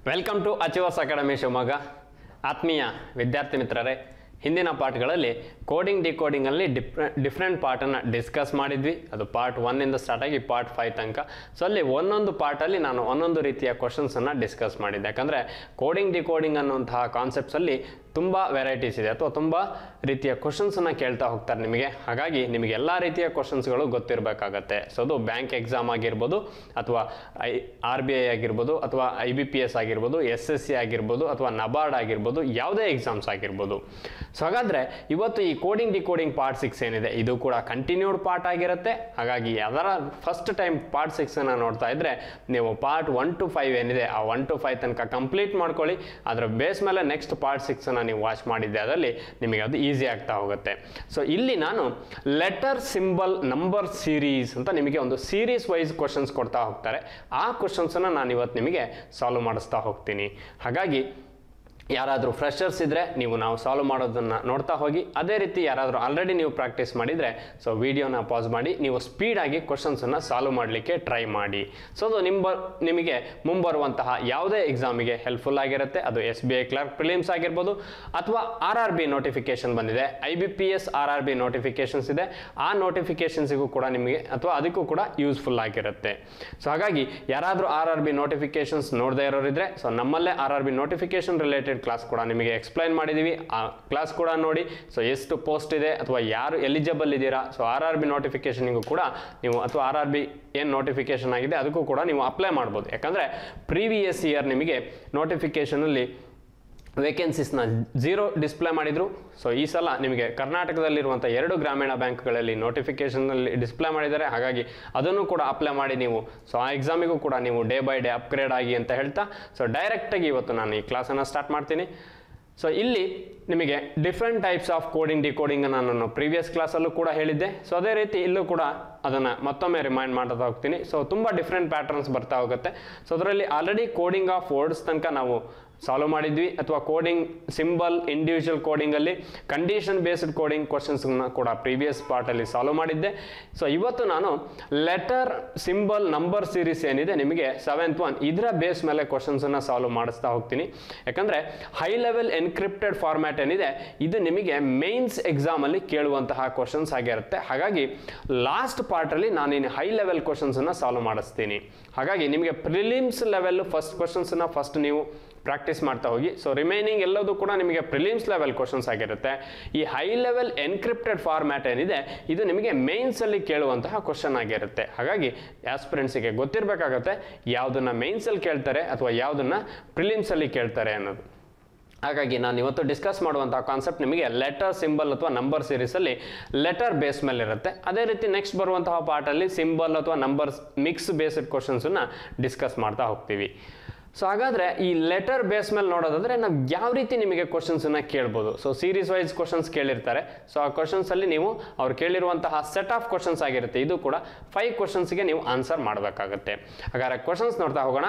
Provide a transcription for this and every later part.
Welcome to achievers academy Shivamogga. ಆತ್ಮೀಯ ವಿದ್ಯಾರ್ಥಿ ಮಿತ್ರರೇ, ಹಿಂದಿನ ಪಾಠಗಳಲ್ಲಿ ಕೋಡಿಂಗ್ ಡಿಕೋಡಿಂಗಲ್ಲಿ ಡಿಫ್ರೆಂಟ್ ಪಾರ್ಟನ್ನು ಡಿಸ್ಕಸ್ ಮಾಡಿದ್ವಿ. ಅದು ಪಾರ್ಟ್ 1 ಸ್ಟಾರ್ಟ್ ಆಗಿ ಪಾರ್ಟ್ 5 ತನಕ. ಸೊ ಅಲ್ಲಿ ಒಂದೊಂದು ಪಾರ್ಟಲ್ಲಿ ನಾನು ಒಂದೊಂದು ರೀತಿಯ ಕ್ವಶನ್ಸನ್ನು ಡಿಸ್ಕಸ್ ಮಾಡಿದ್ದೆ. ಯಾಕಂದರೆ ಕೋಡಿಂಗ್ ಡಿಕೋಡಿಂಗ್ ಅನ್ನುವಂತಹ ಕಾನ್ಸೆಪ್ಟ್ಸಲ್ಲಿ ತುಂಬ ವೆರೈಟೀಸ್ ಇದೆ ಅಥವಾ ತುಂಬ ರೀತಿಯ ಕ್ವಶನ್ಸನ್ನು ಕೇಳ್ತಾ ಹೋಗ್ತಾರೆ ನಿಮಗೆ. ಹಾಗಾಗಿ ನಿಮಗೆ ಎಲ್ಲ ರೀತಿಯ ಕ್ವಶನ್ಸ್ಗಳು ಗೊತ್ತಿರಬೇಕಾಗತ್ತೆ. ಸೊ ಅದು ಬ್ಯಾಂಕ್ ಎಕ್ಸಾಮ್ ಆಗಿರ್ಬೋದು, ಅಥವಾ RBI ಆಗಿರ್ಬೋದು, ಅಥವಾ IBPS ಆಗಿರ್ಬೋದು, SSC ಆಗಿರ್ಬೋದು, ಅಥವಾ ನಬಾರ್ಡ್ ಆಗಿರ್ಬೋದು, ಯಾವುದೇ ಎಕ್ಸಾಮ್ಸ್ ಆಗಿರ್ಬೋದು. ಸೊ ಹಾಗಾದರೆ ಇವತ್ತು ಈ ಕೋಡಿಂಗ್ ಡಿಕೋಡಿಂಗ್ ಪಾರ್ಟ್ 6 ಏನಿದೆ ಇದು ಕೂಡ ಕಂಟಿನ್ಯೂಡ್ ಪಾರ್ಟ್ ಆಗಿರುತ್ತೆ. ಹಾಗಾಗಿ ಅದರ ಫಸ್ಟ್ ಟೈಮ್ ಪಾರ್ಟ್ 6 ನೋಡ್ತಾ ಇದ್ದರೆ ನೀವು ಪಾರ್ಟ್ 1 to 5 ಏನಿದೆ ಆ 1 to 5 ತನಕ ಕಂಪ್ಲೀಟ್ ಮಾಡ್ಕೊಳ್ಳಿ. ಅದರ ಬೇಸ್ ಮೇಲೆ ನೆಕ್ಸ್ಟ್ ಪಾರ್ಟ್ 6 ನೀವು ವಾಚ್ ಮಾಡಿದ್ದೆ ಅದರಲ್ಲಿ ನಿಮಗೆ ಅದು ಈಸಿ ಆಗ್ತಾ ಹೋಗುತ್ತೆ. ಸೊ ಇಲ್ಲಿ ನಾನು ಲೆಟರ್ ಸಿಂಬಲ್ ನಂಬರ್ ಸೀರೀಸ್ ಅಂತ ನಿಮಗೆ ಒಂದು ಸೀರೀಸ್ ವೈಸ್ ಕ್ವಶನ್ಸ್ ಕೊಡ್ತಾ ಹೋಗ್ತಾರೆ. ಆ ಕ್ವಶನ್ಸನ್ನು ನಾನು ಇವತ್ತು ನಿಮಗೆ ಸಾಲ್ವ್ ಮಾಡಿಸ್ತಾ ಹೋಗ್ತೀನಿ. ಹಾಗಾಗಿ ಯಾರಾದರೂ ಫ್ರೆಷರ್ಸ್ ಇದ್ದರೆ ನಾವು ಸಾಲ್ವ್ ಮಾಡೋದನ್ನು ನೋಡ್ತಾ ಹೋಗಿ. ಅದೇ ರೀತಿ ಯಾರಾದರೂ ಆಲ್ರೆಡಿ ನೀವು ಪ್ರಾಕ್ಟೀಸ್ ಮಾಡಿದರೆ ಸೊ ವಿಡಿಯೋನ ಪಾಸ್ ಮಾಡಿ ನೀವು ಸ್ಪೀಡಾಗಿ ಕ್ವಶನ್ಸನ್ನು ಸಾಲ್ವ್ ಮಾಡಲಿಕ್ಕೆ ಟ್ರೈ ಮಾಡಿ. ಸೊ ಅದು ನಿಮಗೆ ಮುಂಬರುವಂತಹ ಯಾವುದೇ ಎಕ್ಸಾಮಿಗೆ ಹೆಲ್ಪ್ಫುಲ್ ಆಗಿರುತ್ತೆ. ಅದು SBI ಕ್ಲರ್ಕ್ ಪ್ರಿಲಿಮ್ಸ್ ಆಗಿರ್ಬೋದು, ಅಥವಾ RRB ನೋಟಿಫಿಕೇಶನ್ ಬಂದಿದೆ, IBPS RRB ನೋಟಿಫಿಕೇಶನ್ಸ್ ಇದೆ. ಆ ನೋಟಿಫಿಕೇಶನ್ಸಿಗೂ ಕೂಡ ನಿಮಗೆ ಅಥವಾ ಅದಕ್ಕೂ ಕೂಡ ಯೂಸ್ಫುಲ್ ಆಗಿರುತ್ತೆ. ಸೊ ಹಾಗಾಗಿ ಯಾರಾದರೂ RRB ನೋಟಿಫಿಕೇಶನ್ಸ್ ನೋಡದೇ ಇರೋರಿದ್ರೆ ಸೊ ನಮ್ಮಲ್ಲೇ RRB ನೋಟಿಫಿಕೇಶನ್ ರಿಲೇಟೆಡ್ ಕ್ಲಾಸ್ ಕೂಡ ನಿಮಗೆ ಎಕ್ಸ್ಪ್ಲೈನ್ ಮಾಡಿದೀವಿ. ಆ ಕ್ಲಾಸ್ ಕೂಡ ನೋಡಿ. ಸೊ ಎಷ್ಟು ಪೋಸ್ಟ್ ಇದೆ ಅಥವಾ ಯಾರು ಎಲಿಜಿಬಲ್ ಇದ್ದೀರಾ, ಸೊ RRB ನೋಟಿಫಿಕೇಶನ್ಗೂ ಕೂಡ ನೀವು ಅಥವಾ RRB ಏನು ನೋಟಿಫಿಕೇಶನ್ ಆಗಿದೆ ಅದಕ್ಕೂ ಕೂಡ ನೀವು ಅಪ್ಲೈ ಮಾಡ್ಬೋದು. ಯಾಕಂದರೆ ಪ್ರೀವಿಯಸ್ ಇಯರ್ ನಿಮಗೆ ನೋಟಿಫಿಕೇಶನಲ್ಲಿ ವೇಕೆನ್ಸೀಸ್ನ 0 ಡಿಸ್ಪ್ಲೇ ಮಾಡಿದರು. ಸೊ ಈ ಸಲ ನಿಮಗೆ ಕರ್ನಾಟಕದಲ್ಲಿರುವಂಥ 2 ಗ್ರಾಮೀಣ ಬ್ಯಾಂಕ್ಗಳಲ್ಲಿ ನೋಟಿಫಿಕೇಶನ್ನಲ್ಲಿ ಡಿಸ್ಪ್ಲೇ ಮಾಡಿದ್ದಾರೆ. ಹಾಗಾಗಿ ಅದನ್ನು ಕೂಡ ಅಪ್ಲೈ ಮಾಡಿ ನೀವು ಸೊ ಆ ಎಕ್ಸಾಮಿಗೂ ಕೂಡ ನೀವು ಡೇ ಬೈ ಡೇ ಅಪ್ಗ್ರೇಡ್ ಆಗಿ ಅಂತ ಹೇಳ್ತಾ ಸೊ ಡೈರೆಕ್ಟಾಗಿ ಇವತ್ತು ನಾನು ಈ ಕ್ಲಾಸನ್ನು ಸ್ಟಾರ್ಟ್ ಮಾಡ್ತೀನಿ. ಸೊ ಇಲ್ಲಿ ನಿಮಗೆ ಡಿಫ್ರೆಂಟ್ ಟೈಪ್ಸ್ ಆಫ್ ಕೋಡಿಂಗ್ ಡಿಕೋಡಿಂಗನ್ನು ನಾನು ಪ್ರೀವಿಯಸ್ ಕ್ಲಾಸಲ್ಲೂ ಕೂಡ ಹೇಳಿದ್ದೆ. ಸೊ ಅದೇ ರೀತಿ ಇಲ್ಲೂ ಕೂಡ ಅದನ್ನು ಮತ್ತೊಮ್ಮೆ ರಿಮೈಂಡ್ ಮಾಡ್ತಾ ಹೋಗ್ತೀನಿ. ಸೊ ತುಂಬ ಡಿಫ್ರೆಂಟ್ ಪ್ಯಾಟರ್ನ್ಸ್ ಬರ್ತಾ ಹೋಗುತ್ತೆ. ಸೊ ಅದರಲ್ಲಿ ಆಲ್ರೆಡಿ ಕೋಡಿಂಗ್ ಆಫ್ ವರ್ಡ್ಸ್ ತನಕ ನಾವು ಸಾಲ್ವ್ ಮಾಡಿದ್ವಿ, ಅಥವಾ ಕೋಡಿಂಗ್ ಸಿಂಬಲ್ ಇಂಡಿವಿಜುವಲ್ ಕೋಡಿಂಗಲ್ಲಿ ಕಂಡೀಷನ್ ಬೇಸ್ಡ್ ಕೋಡಿಂಗ್ ಕ್ವಶನ್ಸ್ನ ಕೂಡ ಪ್ರೀವಿಯಸ್ ಪಾರ್ಟಲ್ಲಿ ಸಾಲ್ವ್ ಮಾಡಿದ್ದೆ. ಸೊ ಇವತ್ತು ನಾನು ಲೆಟರ್ ಸಿಂಬಲ್ ನಂಬರ್ ಸೀರೀಸ್ ಏನಿದೆ ನಿಮಗೆ 7th one ಇದರ ಬೇಸ್ ಮೇಲೆ ಕ್ವಶನ್ಸನ್ನು ಸಾಲ್ವ್ ಮಾಡಿಸ್ತಾ ಹೋಗ್ತೀನಿ. ಯಾಕಂದರೆ ಹೈ ಲೆವೆಲ್ ಎನ್ಕ್ರಿಪ್ಟೆಡ್ ಫಾರ್ಮ್ಯಾಟ್ ಏನಿದೆ ಇದು ನಿಮಗೆ ಮೇನ್ಸ್ ಎಕ್ಸಾಮಲ್ಲಿ ಕೇಳುವಂತಹ ಕ್ವಶನ್ಸ್ ಆಗಿರುತ್ತೆ. ಹಾಗಾಗಿ ಲಾಸ್ಟ್ ಪಾರ್ಟಲ್ಲಿ ನಾನು ಹೈ ಲೆವೆಲ್ ಕ್ವಶನ್ಸನ್ನು ಸಾಲ್ವ್ ಮಾಡಿಸ್ತೀನಿ. ಹಾಗಾಗಿ ನಿಮಗೆ ಪ್ರಿಲಿಮ್ಸ್ ಲೆವೆಲ್ ಫಸ್ಟ್ ಕ್ವಶನ್ಸನ್ನು ಫಸ್ಟ್ ನೀವು ಪ್ರಾಕ್ಟೀಸ್ ಮಾಡ್ತಾ ಹೋಗಿ. ಸೊ ರಿಮೈನಿಂಗ್ ಎಲ್ಲದೂ ಕೂಡ ನಿಮಗೆ ಪ್ರಿಲಿಮ್ಸ್ ಲೆವೆಲ್ ಕ್ವಶನ್ಸ್ ಆಗಿರುತ್ತೆ. ಈ ಹೈ ಲೆವೆಲ್ ಎನ್ಕ್ರಿಪ್ಟೆಡ್ ಫಾರ್ಮ್ಯಾಟ್ ಏನಿದೆ ಇದು ನಿಮಗೆ ಮೇನ್ಸಲ್ಲಿ ಕೇಳುವಂತಹ ಕ್ವಶನ್ ಆಗಿರುತ್ತೆ. ಹಾಗಾಗಿ ಆಸ್ಪಿರೆಂಟ್ಸಿಗೆ ಗೊತ್ತಿರಬೇಕಾಗತ್ತೆ ಯಾವುದನ್ನು ಮೇನ್ಸಲ್ಲಿ ಕೇಳ್ತಾರೆ ಅಥವಾ ಯಾವುದನ್ನು ಪ್ರಿಲಿಮ್ಸಲ್ಲಿ ಕೇಳ್ತಾರೆ ಅನ್ನೋದು. ಹಾಗಾಗಿ ನಾನು ಇವತ್ತು ಡಿಸ್ಕಸ್ ಮಾಡುವಂತಹ ಕಾನ್ಸೆಪ್ಟ್ ನಿಮಗೆ ಲೆಟರ್ ಸಿಂಬಲ್ ಅಥವಾ ನಂಬರ್ ಸೀರೀಸಲ್ಲಿ ಲೆಟರ್ ಬೇಸ್ ಮೇಲೆ ಇರುತ್ತೆ. ಅದೇ ರೀತಿ ನೆಕ್ಸ್ಟ್ ಬರುವಂತಹ ಪಾರ್ಟಲ್ಲಿ ಸಿಂಬಲ್ ಅಥವಾ ನಂಬರ್ಸ್ ಮಿಕ್ಸ್ ಬೇಸ್ಡ್ ಕ್ವಶನ್ಸನ್ನು ಡಿಸ್ಕಸ್ ಮಾಡ್ತಾ ಹೋಗ್ತೀವಿ. ಸೊ ಹಾಗಾದರೆ ಈ ಲೆಟರ್ ಬೇಸ್ ಮೇಲೆ ನೋಡೋದಾದರೆ ನಾವು ಯಾವ ರೀತಿ ನಿಮಗೆ ಕ್ವಶನ್ಸನ್ನು ಕೇಳ್ಬೋದು. ಸೊ ಸೀರೀಸ್ ವೈಸ್ ಕ್ವಶನ್ಸ್ ಕೇಳಿರ್ತಾರೆ. ಸೊ ಆ ಕ್ವಶನ್ಸಲ್ಲಿ ನೀವು ಅವ್ರು ಕೇಳಿರುವಂತಹ ಸೆಟ್ ಆಫ್ ಕ್ವಶನ್ಸ್ ಆಗಿರುತ್ತೆ. ಇದು ಕೂಡ 5 ಕ್ವಶನ್ಸ್ಗೆ ನೀವು ಆನ್ಸರ್ ಮಾಡಬೇಕಾಗುತ್ತೆ. ಹಾಗಾದರೆ ಕ್ವಶನ್ಸ್ ನೋಡ್ತಾ ಹೋಗೋಣ.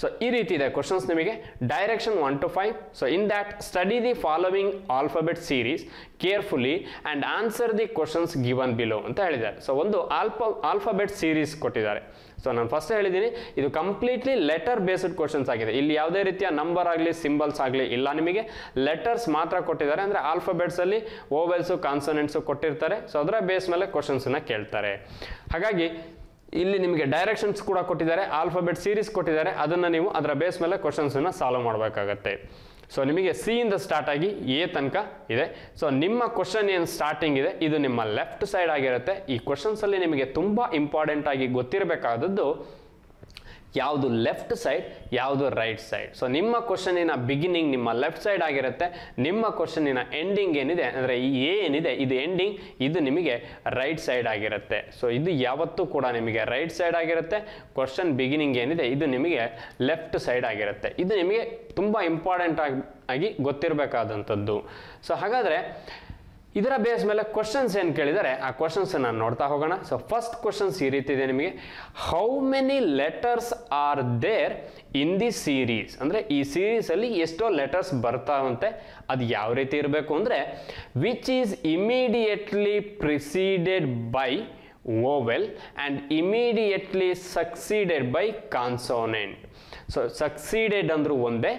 ಸೊ ಈ ರೀತಿ ಇದೆ ಕ್ವಶನ್ಸ್ ನಿಮಗೆ. Direction 1 to 5. So in that study the following alphabet series carefully and answer the questions given below ಅಂತ ಹೇಳಿದ್ದಾರೆ. ಸೊ ಒಂದು ಆಲ್ಫಾಬೆಟ್ ಸೀರೀಸ್ ಕೊಟ್ಟಿದ್ದಾರೆ. ಸೊ ನಾನು ಫಸ್ಟ್ ಹೇಳಿದ್ದೀನಿ ಇದು ಕಂಪ್ಲೀಟ್ಲಿ ಲೆಟರ್ ಬೇಸ್ಡ್ ಕ್ವಶನ್ಸ್ ಆಗಿದೆ. ಇಲ್ಲಿ ಯಾವುದೇ ರೀತಿಯ ನಂಬರ್ ಆಗಲಿ ಸಿಂಬಲ್ಸ್ ಆಗಲಿ ಇಲ್ಲ, ನಿಮಗೆ ಲೆಟರ್ಸ್ ಮಾತ್ರ ಕೊಟ್ಟಿದ್ದಾರೆ. ಅಂದರೆ ಆಲ್ಫಾಬೆಟ್ಸಲ್ಲಿ ಓವೆಲ್ಸು ಕಾನ್ಸನೆಂಟ್ಸು ಕೊಟ್ಟಿರ್ತಾರೆ. ಸೊ ಅದರ ಬೇಸ್ ಮೇಲೆ ಕ್ವಶನ್ಸನ್ನು ಕೇಳ್ತಾರೆ. ಹಾಗಾಗಿ ಇಲ್ಲಿ ನಿಮಗೆ ಡೈರೆಕ್ಷನ್ಸ್ ಕೂಡ ಕೊಟ್ಟಿದ್ದಾರೆ, ಆಲ್ಫಾಬೆಟ್ ಸೀರೀಸ್ ಕೊಟ್ಟಿದ್ದಾರೆ. ಅದನ್ನು ನೀವು ಅದರ ಬೇಸ್ ಮೇಲೆ ಕ್ವಶನ್ಸನ್ನು ಸಾಲ್ವ್ ಮಾಡಬೇಕಾಗತ್ತೆ. ಸೊ ನಿಮಗೆ C ಇಂದ ಸ್ಟಾರ್ಟ್ ಆಗಿ A ತನಕ ಇದೆ. ಸೊ ನಿಮ್ಮ ಕ್ವಶನ್ ಏನು ಸ್ಟಾರ್ಟಿಂಗ್ ಇದೆ ಇದು ನಿಮ್ಮ ಲೆಫ್ಟ್ ಸೈಡ್ ಆಗಿರುತ್ತೆ. ಈ ಕ್ವಶನ್ಸಲ್ಲಿ ನಿಮಗೆ ತುಂಬ ಇಂಪಾರ್ಟೆಂಟ್ ಆಗಿ ಗೊತ್ತಿರಬೇಕಾದದ್ದು ಯಾವುದು ಲೆಫ್ಟ್ ಸೈಡ್, ಯಾವುದು ರೈಟ್ ಸೈಡ್. ಸೊ ನಿಮ್ಮ ಕ್ವಶನಿನ ಬಿಗಿನಿಂಗ್ ನಿಮ್ಮ ಲೆಫ್ಟ್ ಸೈಡ್ ಆಗಿರುತ್ತೆ. ನಿಮ್ಮ ಕ್ವಶನಿನ ಎಂಡಿಂಗ್ ಏನಿದೆ ಅಂದರೆ ಈ A ಏನಿದೆ ಇದು ಎಂಡಿಂಗ್, ಇದು ನಿಮಗೆ ರೈಟ್ ಸೈಡ್ ಆಗಿರುತ್ತೆ. ಸೊ ಇದು ಯಾವತ್ತೂ ಕೂಡ ನಿಮಗೆ ರೈಟ್ ಸೈಡ್ ಆಗಿರುತ್ತೆ. ಕ್ವಶನ್ ಬಿಗಿನಿಂಗ್ ಏನಿದೆ ಇದು ನಿಮಗೆ ಲೆಫ್ಟ್ ಸೈಡ್ ಆಗಿರುತ್ತೆ. ಇದು ನಿಮಗೆ ತುಂಬ ಇಂಪಾರ್ಟೆಂಟ್ ಆಗಿ ಗೊತ್ತಿರಬೇಕಾದಂಥದ್ದು. ಸೊ ಹಾಗಾದರೆ ಇದರ ಬೇಸ್ ಮೇಲೆ ಕ್ವಶನ್ಸ್ ಏನು ಕೇಳಿದರೆ ಆ ಕ್ವಶನ್ಸ್ ನಾನು ನೋಡ್ತಾ ಹೋಗೋಣ. ಸೊ ಫಸ್ಟ್ ಕ್ವಶನ್ಸ್ ಈ ರೀತಿ ಇದೆ ನಿಮಗೆ. How many letters are there in the series. ಅಂದರೆ ಈ ಸೀರೀಸಲ್ಲಿ ಎಷ್ಟೋ ಲೆಟರ್ಸ್ ಬರ್ತಾವಂತೆ. ಅದು ಯಾವ ರೀತಿ ಇರಬೇಕು ಅಂದರೆ which is immediately preceded by vowel and immediately succeeded by consonant. So succeeded ಅಂದ್ರೂ ಒಂದೇ,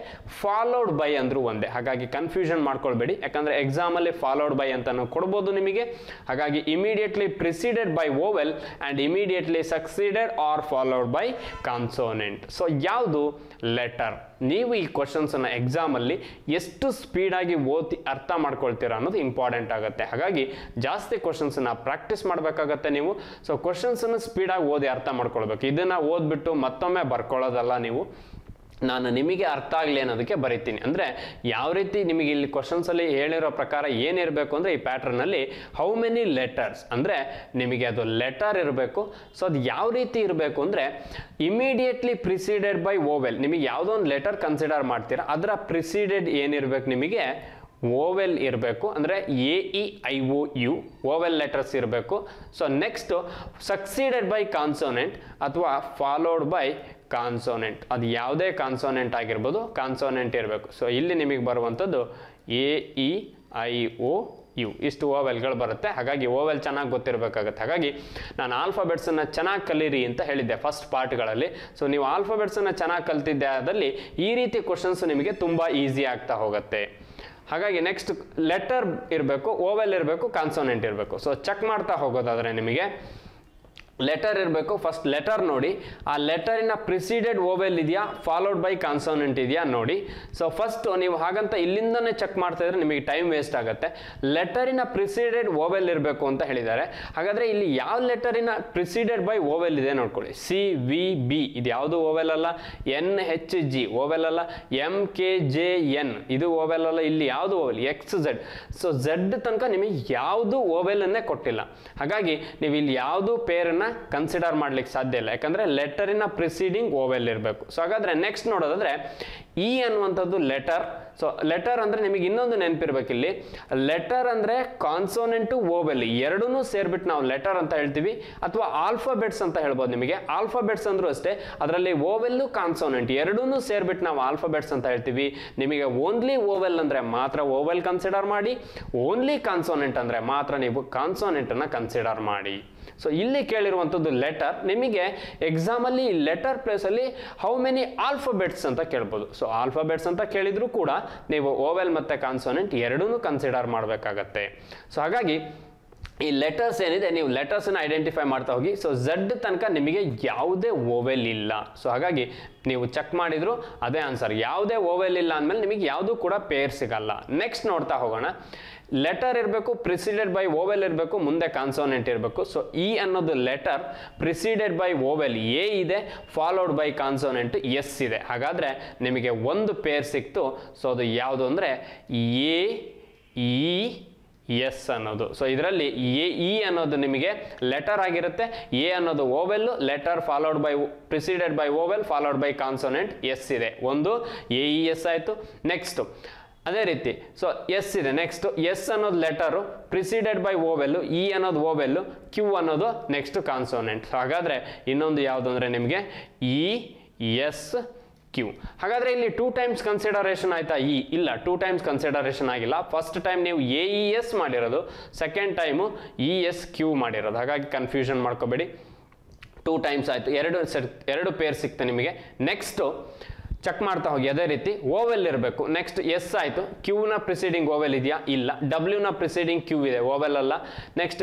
ಫಾಲೋಡ್ ಬೈ ಅಂದ್ರೂ ಒಂದೇ. ಹಾಗಾಗಿ ಕನ್ಫ್ಯೂಷನ್ ಮಾಡ್ಕೊಳ್ಬೇಡಿ, ಯಾಕಂದ್ರೆ ಎಕ್ಸಾಮಲ್ಲಿ ಫಾಲೋಡ್ ಬೈ ಅಂತಾನು ಕೊಡ್ಬೋದು ನಿಮಗೆ. ಹಾಗಾಗಿ immediately preceded by vowel and immediately succeeded or followed by consonant. So ಯಾವುದು ಲೆಟರ್? ನೀವು ಈ ಕ್ವಶನ್ಸ್ ಅನ್ನ ಎಕ್ಸಾಮ್ ಅಲ್ಲಿ ಎಷ್ಟು ಸ್ಪೀಡ್ ಆಗಿ ಓದಿ ಅರ್ಥ ಮಾಡ್ಕೊಳ್ತೀರಾ ಅನ್ನೋದು ಇಂಪಾರ್ಟೆಂಟ್ ಆಗುತ್ತೆ. ಹಾಗಾಗಿ ಜಾಸ್ತಿ ಕ್ವಶನ್ಸ್ ನ ಪ್ರಾಕ್ಟೀಸ್ ಮಾಡಬೇಕಾಗತ್ತೆ ನೀವು. ಸೊ ಕ್ವಶನ್ಸ್ ಅನ್ನು ಸ್ಪೀಡ್ ಆಗಿ ಓದಿ ಅರ್ಥ ಮಾಡ್ಕೊಳ್ಬೇಕು. ಇದನ್ನ ಓದ್ಬಿಟ್ಟು ಮತ್ತೊಮ್ಮೆ ಬರ್ಕೊಳ್ಳೋದಲ್ಲ ನೀವು. ನಾನು ನಿಮಗೆ ಅರ್ಥ ಆಗಲಿ ಅನ್ನೋದಕ್ಕೆ ಬರೀತೀನಿ. ಅಂದರೆ ಯಾವ ರೀತಿ ನಿಮಗೆ ಇಲ್ಲಿ ಕ್ವಶನ್ಸಲ್ಲಿ ಹೇಳಿರೋ ಪ್ರಕಾರ ಏನಿರಬೇಕು ಅಂದರೆ ಈ ಪ್ಯಾಟ್ರನಲ್ಲಿ ಹೌ ಮೆನಿ ಲೆಟರ್ಸ್ ಅಂದರೆ ನಿಮಗೆ ಅದು ಲೆಟರ್ ಇರಬೇಕು. ಸೊ ಅದು ಯಾವ ರೀತಿ ಇರಬೇಕು ಅಂದರೆ ಇಮಿಡಿಯೇಟ್ಲಿ ಪ್ರಿಸೀಡೆಡ್ ಬೈ ವೋವೆಲ್. ನಿಮಗೆ ಯಾವುದೋ ಒಂದು ಲೆಟರ್ ಕನ್ಸಿಡರ್ ಮಾಡ್ತೀರಾ, ಅದರ ಪ್ರಿಸೀಡೆಡ್ ಏನಿರಬೇಕು ನಿಮಗೆ ಓವೆಲ್ ಇರಬೇಕು. ಅಂದರೆ AEIOU ಓವೆಲ್ ಲೆಟರ್ಸ್ ಇರಬೇಕು. So next succeeded by consonant ಅಥವಾ ಫಾಲೋಡ್ ಬೈ ಕಾನ್ಸೋನೆಂಟ್. ಅದು ಯಾವುದೇ ಕಾನ್ಸೋನೆಂಟ್ ಆಗಿರ್ಬೋದು, ಕಾನ್ಸೋನೆಂಟ್ ಇರಬೇಕು. ಸೊ ಇಲ್ಲಿ ನಿಮಗೆ ಬರುವಂಥದ್ದು AEIOU ಇಷ್ಟು ಓವೆಲ್ಗಳು ಬರುತ್ತೆ. ಹಾಗಾಗಿ ಓವೆಲ್ ಚೆನ್ನಾಗಿ ಗೊತ್ತಿರಬೇಕಾಗುತ್ತೆ. ಹಾಗಾಗಿ ನಾನು ಆಲ್ಫಾಬೆಟ್ಸನ್ನು ಚೆನ್ನಾಗಿ ಕಲೀರಿ ಅಂತ ಹೇಳಿದ್ದೆ ಫಸ್ಟ್ ಪಾರ್ಟ್ಗಳಲ್ಲಿ. ಸೊ ನೀವು ಆಲ್ಫಾಬೆಟ್ಸನ್ನು ಚೆನ್ನಾಗಿ ಕಲ್ತಿದ್ದೆ ಆದಲ್ಲಿ ಈ ರೀತಿ ಕ್ವಶನ್ಸ್ ನಿಮಗೆ ತುಂಬ ಈಸಿ ಆಗ್ತಾ ಹೋಗುತ್ತೆ. ಹಾಗಾಗಿ ನೆಕ್ಸ್ಟ್ ಲೆಟರ್ ಇರಬೇಕು, ಓವೆಲ್ ಇರಬೇಕು, ಕಾನ್ಸೋನೆಂಟ್ ಇರಬೇಕು. ಸೊ ಚೆಕ್ ಮಾಡ್ತಾ ಹೋಗೋದಾದರೆ ನಿಮಗೆ ಲೆಟರ್ ಇರಬೇಕು. ಫಸ್ಟ್ ಲೆಟರ್ ನೋಡಿ, ಆ ಲೆಟರಿನ ಪ್ರಿಸೀಡೆಡ್ ಓವೆಲ್ ಇದೆಯಾ, ಫಾಲೋಡ್ ಬೈ ಕಾನ್ಸೋನೆಂಟ್ ಇದೆಯಾ ನೋಡಿ. ಸೊ ಫಸ್ಟ್ ನೀವು ಹಾಗಂತ ಇಲ್ಲಿಂದನೇ ಚೆಕ್ ಮಾಡ್ತಾ ಇದ್ರೆ ನಿಮಗೆ ಟೈಮ್ ವೇಸ್ಟ್ ಆಗುತ್ತೆ. ಲೆಟರಿನ ಪ್ರಿಸೀಡೆಡ್ ಓವೆಲ್ ಇರಬೇಕು ಅಂತ ಹೇಳಿದ್ದಾರೆ. ಹಾಗಾದರೆ ಇಲ್ಲಿ ಯಾವ ಲೆಟರಿನ ಪ್ರಿಸೀಡೆಡ್ ಬೈ ಓವೆಲ್ ಇದೆ ನೋಡ್ಕೊಳ್ಳಿ. CVB ಇದು ಯಾವುದು ಓವೆಲ್ ಅಲ್ಲ, NHG ಓವೆಲ್ ಅಲ್ಲ, MKJN ಇದು ಓವೆಲ್ ಅಲ್ಲ. ಇಲ್ಲಿ ಯಾವುದು ಓವೆಲ್? XZ. ಸೊ Z ತನಕ ನಿಮಗೆ ಯಾವುದು ಓವೆಲ್ ಅನ್ನೇ ಕೊಟ್ಟಿಲ್ಲ. ಹಾಗಾಗಿ ನೀವು ಇಲ್ಲಿ ಯಾವುದು ಪೇರನ್ನ ಕನ್ಸಿಡರ್ ಮಾಡ್ಲಿಕ್ಕೆ ಸಾಧ್ಯ ಇಲ್ಲ, ಯಾಕಂದ್ರೆ ಲೆಟರಿನ ಪ್ರಿಸೀಡಿಂಗ್ ಓವೆಲ್ ಇರಬೇಕು. ಸೊ ಹಾಗಾದ್ರೆ ನೆಕ್ಸ್ಟ್ ನೋಡೋದಾದ್ರೆ ಇ ಅನ್ನುವಂಥದ್ದು ಲೆಟರ್. ಸೊ ಲೆಟರ್ ಅಂದ್ರೆ ನಿಮಗೆ ಇನ್ನೊಂದು ನೆನಪಿರ್ಬೇಕು, ಇಲ್ಲಿ ಲೆಟರ್ ಅಂದ್ರೆ ಕಾನ್ಸೋನೆಂಟು ಓವೆಲ್ ಎರಡನ್ನೂ ಸೇರ್ಬಿಟ್ಟು ನಾವು ಲೆಟರ್ ಅಂತ ಹೇಳ್ತೀವಿ, ಅಥವಾ ಆಲ್ಫಾಬೆಟ್ಸ್ ಅಂತ ಹೇಳ್ಬೋದು. ನಿಮಗೆ ಆಲ್ಫಾಬೆಟ್ಸ್ ಅಂದ್ರೂ ಅಷ್ಟೇ, ಅದರಲ್ಲಿ ಓವೆಲ್ಲು ಕಾನ್ಸೋನೆಂಟ್ ಎರಡನ್ನೂ ಸೇರ್ಬಿಟ್ಟು ನಾವು ಆಲ್ಫಾಬೆಟ್ಸ್ ಅಂತ ಹೇಳ್ತೀವಿ. ನಿಮಗೆ ಓನ್ಲಿ ಓವೆಲ್ ಅಂದ್ರೆ ಮಾತ್ರ ಓವೆಲ್ ಕನ್ಸಿಡರ್ ಮಾಡಿ, ಓನ್ಲಿ ಕಾನ್ಸೋನೆಂಟ್ ಅಂದ್ರೆ ಮಾತ್ರ ನೀವು ಕಾನ್ಸೋನೆಂಟ್ ಅನ್ನ ಕನ್ಸಿಡರ್ ಮಾಡಿ. ಸೊ ಇಲ್ಲಿ ಕೇಳಿರುವಂಥದ್ದು ಲೆಟರ್. ನಿಮಗೆ ಎಕ್ಸಾಮಲ್ಲಿ ಲೆಟರ್ ಪ್ಲೇಸಲ್ಲಿ ಹೌ ಮೆನಿ ಆಲ್ಫಾಬೆಟ್ಸ್ ಅಂತ ಕೇಳ್ಬೋದು. ಸೊ ಆಲ್ಫಾಬೆಟ್ಸ್ ಅಂತ ಕೇಳಿದ್ರು ಕೂಡ ನೀವು ಓವೆಲ್ ಮತ್ತು ಕಾನ್ಸೋನೆಂಟ್ ಎರಡೂ ಕನ್ಸಿಡರ್ ಮಾಡಬೇಕಾಗತ್ತೆ. ಸೊ ಹಾಗಾಗಿ ಈ ಲೆಟರ್ಸ್ ಏನಿದೆ, ನೀವು ಲೆಟರ್ಸನ್ನ ಐಡೆಂಟಿಫೈ ಮಾಡ್ತಾ ಹೋಗಿ. ಸೊ Z ತನಕ ನಿಮಗೆ ಯಾವುದೇ ಓವೆಲ್ ಇಲ್ಲ. ಸೊ ಹಾಗಾಗಿ ನೀವು ಚೆಕ್ ಮಾಡಿದ್ರು ಅದೇ ಆನ್ಸರ್. ಯಾವುದೇ ಓವೆಲ್ ಇಲ್ಲ ಅಂದಮೇಲೆ ನಿಮಗೆ ಯಾವುದೂ ಕೂಡ ಪೇರ್ ಸಿಗಲ್ಲ. ನೆಕ್ಸ್ಟ್ ನೋಡ್ತಾ ಹೋಗೋಣ. ಲೆಟರ್ ಇರಬೇಕು, ಪ್ರಿಸೀಡೆಡ್ ಬೈ ಓವೆಲ್ ಇರಬೇಕು, ಮುಂದೆ ಕಾನ್ಸೋನೆಂಟ್ ಇರಬೇಕು. ಸೊ ಇ ಅನ್ನೋದು ಲೆಟರ್, ಪ್ರಿಸೀಡೆಡ್ ಬೈ ಓವೆಲ್ ಎ ಇದೆ, ಫಾಲೋಡ್ ಬೈ ಕಾನ್ಸೋನೆಂಟ್ ಎಸ್ ಇದೆ. ಹಾಗಾದರೆ ನಿಮಗೆ ಒಂದು ಪೇರ್ ಸಿಕ್ತು. ಸೊ ಅದು ಯಾವುದು ಅಂದರೆ AES ಅನ್ನೋದು. ಸೊ ಇದರಲ್ಲಿ ಇ ಅನ್ನೋದು ನಿಮಗೆ ಲೆಟರ್ ಆಗಿರುತ್ತೆ, ಎ ಅನ್ನೋದು vowel, letter followed by preceded by vowel followed by consonant S ಇದೆ. ಒಂದು AES ಆಯಿತು. ನೆಕ್ಸ್ಟ್ ಅದೇ ರೀತಿ ಸೊ ಎಸ್ ಇದೆ. ನೆಕ್ಸ್ಟ್ ಎಸ್ ಅನ್ನೋದು letter, preceded by vowel, E ಅನ್ನೋದು ಓವೆಲ್, ಕ್ಯೂ ಅನ್ನೋದು ನೆಕ್ಸ್ಟ್ ಕಾನ್ಸೋನೆಂಟ್. ಹಾಗಾದರೆ ಇನ್ನೊಂದು ಯಾವುದು ಅಂದರೆ ನಿಮಗೆ ESQ. ಹಾಗಾದರೆ ಇಲ್ಲಿ 2 ಟೈಮ್ಸ್ ಕನ್ಸಿಡರೇಷನ್ ಆಯ್ತಾ? ಇಲ್ಲ, 2 ಟೈಮ್ಸ್ ಕನ್ಸಿಡರೇಷನ್ ಆಗಿಲ್ಲ. ಫಸ್ಟ್ ಟೈಮ್ ನೀವು AES ಮಾಡಿರೋದು, ಸೆಕೆಂಡ್ ಟೈಮು ESQ ಮಾಡಿರೋದು. ಹಾಗಾಗಿ ಕನ್ಫ್ಯೂಷನ್ ಮಾಡ್ಕೋಬೇಡಿ. 2 ಟೈಮ್ಸ್ ಆಯಿತು, ಎರಡು ಪೇರ್ ಸಿಕ್ತು ನಿಮಗೆ. ನೆಕ್ಸ್ಟು ಚೆಕ್ ಮಾಡ್ತಾ ಹೋಗಿ ಅದೇ ರೀತಿ ಓವೆಲ್ ಇರಬೇಕು. ನೆಕ್ಸ್ಟ್ ಎಸ್ ಆಯಿತು, ಕ್ಯೂನ ಪ್ರಿಸೀಡಿಂಗ್ ಓವೆಲ್ ಇದೆಯಾ? ಇಲ್ಲ. ಡಬ್ಲ್ಯೂನ ಪ್ರಿಸೀಡಿಂಗ್ ಕ್ಯೂ ಇದೆ, ಓವೆಲ್ ಅಲ್ಲ. ನೆಕ್ಸ್ಟ್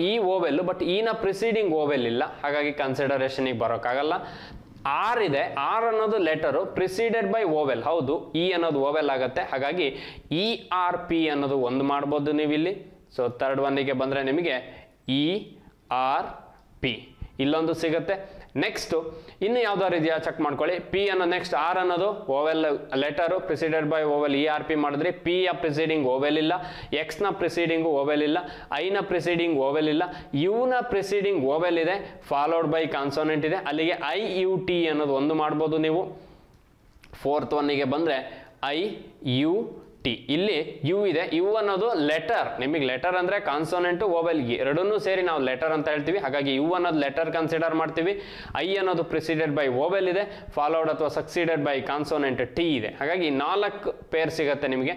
ಇ ಓವೆಲ್, ಬಟ್ ಇನ ಪ್ರಿಸೀಡಿಂಗ್ ಓವೆಲ್ ಇಲ್ಲ, ಹಾಗಾಗಿ ಕನ್ಸಿಡರೇಷನಿಗೆ ಬರೋಕ್ಕಾಗಲ್ಲ. ಆರ್ ಇದೆ, ಆರ್ ಅನ್ನೋದು ಲೆಟರು, ಪ್ರಿಸೀಡೆಡ್ ಬೈ ಓವೆಲ್, ಹೌದು, ಇ ಅನ್ನೋದು ಓವೆಲ್ ಆಗುತ್ತೆ. ಹಾಗಾಗಿ ERP ಅನ್ನೋದು ಒಂದು ಮಾಡ್ಬೋದು ನೀವು ಇಲ್ಲಿ. ಸೊ ಥರ್ಡ್ ಒನ್ನಿಗೆ ಬಂದರೆ ನಿಮಗೆ ERP ಇಲ್ಲೊಂದು ಸಿಗುತ್ತೆ. ನೆಕ್ಸ್ಟು ಇನ್ನು ಯಾವ್ದಾದ್ರು ಇದೆಯಾ ಚೆಕ್ ಮಾಡ್ಕೊಳ್ಳಿ. ಪಿ ಅನ್ನೋ ನೆಕ್ಸ್ಟ್ ಆರ್ ಅನ್ನೋದು vowel letter, preceded by vowel ERP ಮಾಡಿದ್ರಿ. ಪಿ ಯ ಪ್ರಿಸೀಡಿಂಗ್ ಓವೆಲ್ ಇಲ್ಲ, ಎಕ್ಸ್ನ ಪ್ರಿಸೀಡಿಂಗು ಓವೆಲ್ ಇಲ್ಲ, ಐನ ಪ್ರಿಸೀಡಿಂಗ್ ಓವೆಲ್ ಇಲ್ಲ, ಯುನ ಪ್ರಿಸೀಡಿಂಗ್ ಓವೆಲ್ ಇದೆ, ಫಾಲೋಡ್ ಬೈ ಕಾನ್ಸೋನೆಂಟ್ ಇದೆ. ಅಲ್ಲಿಗೆ IUT ಅನ್ನೋದು ಒಂದು ಮಾಡ್ಬೋದು ನೀವು. ಫೋರ್ತ್ ಒನ್ನಿಗೆ ಬಂದರೆ IUT. ಇಲ್ಲಿ ಯು ಇದೆ, ಯು ಅನ್ನೋದು ಲೆಟರ್. ನಿಮಗೆ ಲೆಟರ್ ಅಂದರೆ ಕಾನ್ಸೋನೆಂಟು ಓವೆಲ್ ಎರಡನ್ನೂ ಸೇರಿ ನಾವು ಲೆಟರ್ ಅಂತ ಹೇಳ್ತೀವಿ. ಹಾಗಾಗಿ ಯು ಅನ್ನೋದು ಲೆಟರ್ ಕನ್ಸಿಡರ್ ಮಾಡ್ತೀವಿ. ಐ ಅನ್ನೋದು ಪ್ರಿಸೀಡೆಡ್ ಬೈ ಓವೆಲ್ ಇದೆ, ಫಾಲೋಡ್ ಅಥವಾ ಸಕ್ಸೀಡೆಡ್ ಬೈ ಕಾನ್ಸೋನೆಂಟ್ ಟಿ ಇದೆ. ಹಾಗಾಗಿ 4 ಪೇರ್ ಸಿಗುತ್ತೆ ನಿಮಗೆ.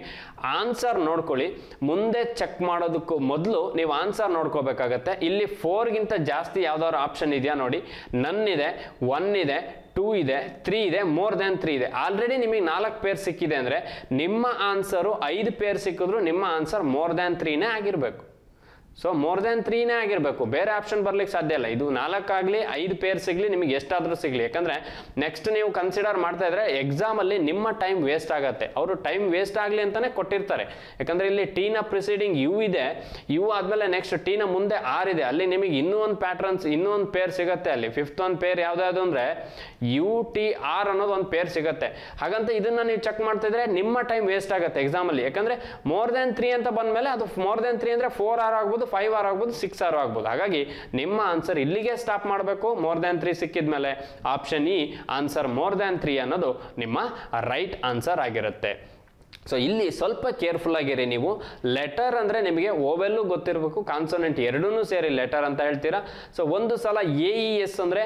ಆನ್ಸರ್ ನೋಡ್ಕೊಳ್ಳಿ. ಮುಂದೆ ಚೆಕ್ ಮಾಡೋದಕ್ಕೂ ಮೊದಲು ನೀವು ಆನ್ಸರ್ ನೋಡ್ಕೋಬೇಕಾಗತ್ತೆ. ಇಲ್ಲಿ 4ಗಿಂತ ಜಾಸ್ತಿ ಯಾವ್ದಾದ್ರು ಆಪ್ಷನ್ ಇದೆಯಾ ನೋಡಿ. ನನ್ ಇದೆ, 1 ಇದೆ, 2 ಇದೆ, 3 ಇದೆ, ಮೋರ್ ದ್ಯಾನ್ 3 ಇದೆ. ಆಲ್ರೆಡಿ ನಿಮಗೆ 4 ಪೇರ್ ಸಿಕ್ಕಿದೆ ಅಂದರೆ ನಿಮ್ಮ ಆನ್ಸರು 5 ಪೇರ್ ಸಿಕ್ಕಿದ್ರು ನಿಮ್ಮ ಆನ್ಸರ್ ಮೋರ್ ದ್ಯಾನ್ 3ನೇ ಆಗಿರಬೇಕು. ಸೊ ಮೋರ್ ದ್ಯಾನ್ 3ನೇ ಆಗಿರಬೇಕು, ಬೇರೆ ಆಪ್ಷನ್ ಬರ್ಲಿಕ್ಕೆ ಸಾಧ್ಯ ಇಲ್ಲ. ಇದು 4 ಆಗಲಿ 5 ಪೇರ್ ಸಿಗಲಿ, ನಿಮಗೆ ಎಷ್ಟಾದರೂ ಸಿಗಲಿ. ಯಾಕಂದರೆ ನೆಕ್ಸ್ಟ್ ನೀವು ಕನ್ಸಿಡರ್ ಮಾಡ್ತಾ ಇದ್ರೆ ಎಕ್ಸಾಮಲ್ಲಿ ನಿಮ್ಮ ಟೈಮ್ ವೇಸ್ಟ್ ಆಗುತ್ತೆ. ಅವರು ಟೈಮ್ ವೇಸ್ಟ್ ಆಗಲಿ ಅಂತಲೇ ಕೊಟ್ಟಿರ್ತಾರೆ. ಯಾಕಂದರೆ ಇಲ್ಲಿ ಟಿನ ಪ್ರಿಸೀಡಿಂಗ್ ಯು ಇದೆ, ಯು ಆದಮೇಲೆ ನೆಕ್ಸ್ಟ್ ಟಿನ ಮುಂದೆ ಆರ್ ಇದೆ. ಅಲ್ಲಿ ನಿಮಗೆ ಇನ್ನೂ ಒಂದು ಪ್ಯಾಟ್ರನ್ಸ್, ಇನ್ನೂ ಒಂದು ಪೇರ್ ಸಿಗುತ್ತೆ. ಅಲ್ಲಿ ಫಿಫ್ತ್ ಒಂದು ಪೇರ್ ಯಾವ್ದಾದ್ರು ಅಂದರೆ UTR ಅನ್ನೋದು ಒಂದು ಪೇರ್ ಸಿಗುತ್ತೆ. ಹಾಗಂತ ಇದನ್ನು ನೀವು ಚೆಕ್ ಮಾಡ್ತಾ ಇದ್ರೆ ನಿಮ್ಮ ಟೈಮ್ ವೇಸ್ಟ್ ಆಗುತ್ತೆ ಎಕ್ಸಾಮಲ್ಲಿ. ಯಾಕಂದರೆ ಮೋರ್ ದ್ಯಾನ್ 3 ಅಂತ ಬಂದಮೇಲೆ ಅದು ಮೋರ್ ದ್ಯಾನ್ 3 ಅಂದರೆ 4 hour ಆಗ್ಬೋದು, 5 hour ಆಗ್ಬೋದು, 6 hour ಆಗ್ಬೋದು. ಹಾಗಾಗಿ ನಿಮ್ಮ ಆನ್ಸರ್ ಇಲ್ಲಿಗೆ ಸ್ಟಾಪ್ ಮಾಡಬೇಕು. ಮೋರ್ ದ್ಯಾನ್ 3 ಸಿಕ್ಕಿದ ಮೇಲೆ option E answer more than 3 ಅನ್ನೋದು ನಿಮ್ಮ ರೈಟ್ ಆನ್ಸರ್ ಆಗಿರುತ್ತೆ. ಸೊ ಇಲ್ಲಿ ಸ್ವಲ್ಪ ಕೇರ್ಫುಲ್ ಆಗಿರಿ ನೀವು. ಲೆಟರ್ ಅಂದರೆ ನಿಮಗೆ ಓವೆಲ್ಲು ಗೊತ್ತಿರಬೇಕು, ಕಾನ್ಸೋನೆಂಟ್ ಎರಡೂ ಸೇರಿ ಲೆಟರ್ ಅಂತ ಹೇಳ್ತೀರಾ. ಸೊ ಒಂದು ಸಲ AES ಅಂದರೆ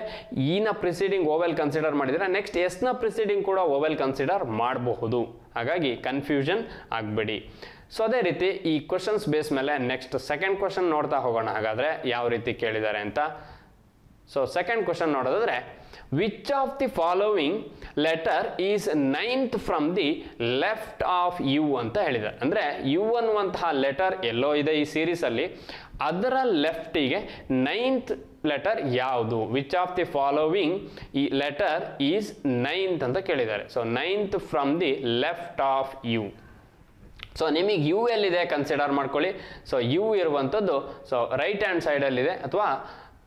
ಇನ ಪ್ರಿಸೀಡಿಂಗ್ ಓವೆಲ್ ಕನ್ಸಿಡರ್ ಮಾಡಿದರೆ ನೆಕ್ಸ್ಟ್ ಎಸ್ನ ಪ್ರಿಸೀಡಿಂಗ್ ಕೂಡ ಓವೆಲ್ ಕನ್ಸಿಡರ್ ಮಾಡಬಹುದು. ಹಾಗಾಗಿ ಕನ್ಫ್ಯೂಷನ್ ಆಗಬೇಡಿ. ಸೊ ಅದೇ ರೀತಿ ಈ ಕ್ವಶನ್ಸ್ ಬೇಸ್ ಮೇಲೆ ನೆಕ್ಸ್ಟ್ ಸೆಕೆಂಡ್ ಕ್ವಶನ್ ನೋಡ್ತಾ ಹೋಗೋಣ. ಹಾಗಾದರೆ ಯಾವ ರೀತಿ ಕೇಳಿದ್ದಾರೆ ಅಂತ. ಸೊ ಸೆಕೆಂಡ್ ಕ್ವಶನ್ ನೋಡೋದಾದ್ರೆ, which of the following letter is 9th from the left of you ಅಂತ ಹೇಳಿದ್ದಾರೆ. ಅಂದರೆ ಯು ಅನ್ನುವಂತಹ ಲೆಟರ್ ಎಲ್ಲೋ ಇದೆ ಈ ಸೀರೀಸಲ್ಲಿ, ಅದರ ಲೆಫ್ಟಿಗೆ 9th ಲೆಟರ್ ಯಾವುದು? ವಿಚ್ ಆಫ್ ದಿ ಫಾಲೋವಿಂಗ್ ಈ ಲೆಟರ್ ಈಸ್ 9th ಅಂತ ಕೇಳಿದ್ದಾರೆ. So 9th from the left of you. So ನಿಮಗೆ ಯು ಎಲ್ಲಿದೆ ಕನ್ಸಿಡರ್ ಮಾಡ್ಕೊಳ್ಳಿ. ಸೊ ಯು ಇರುವಂಥದ್ದು ಸೊ ರೈಟ್ ಹ್ಯಾಂಡ್ ಸೈಡಲ್ಲಿದೆ, ಅಥವಾ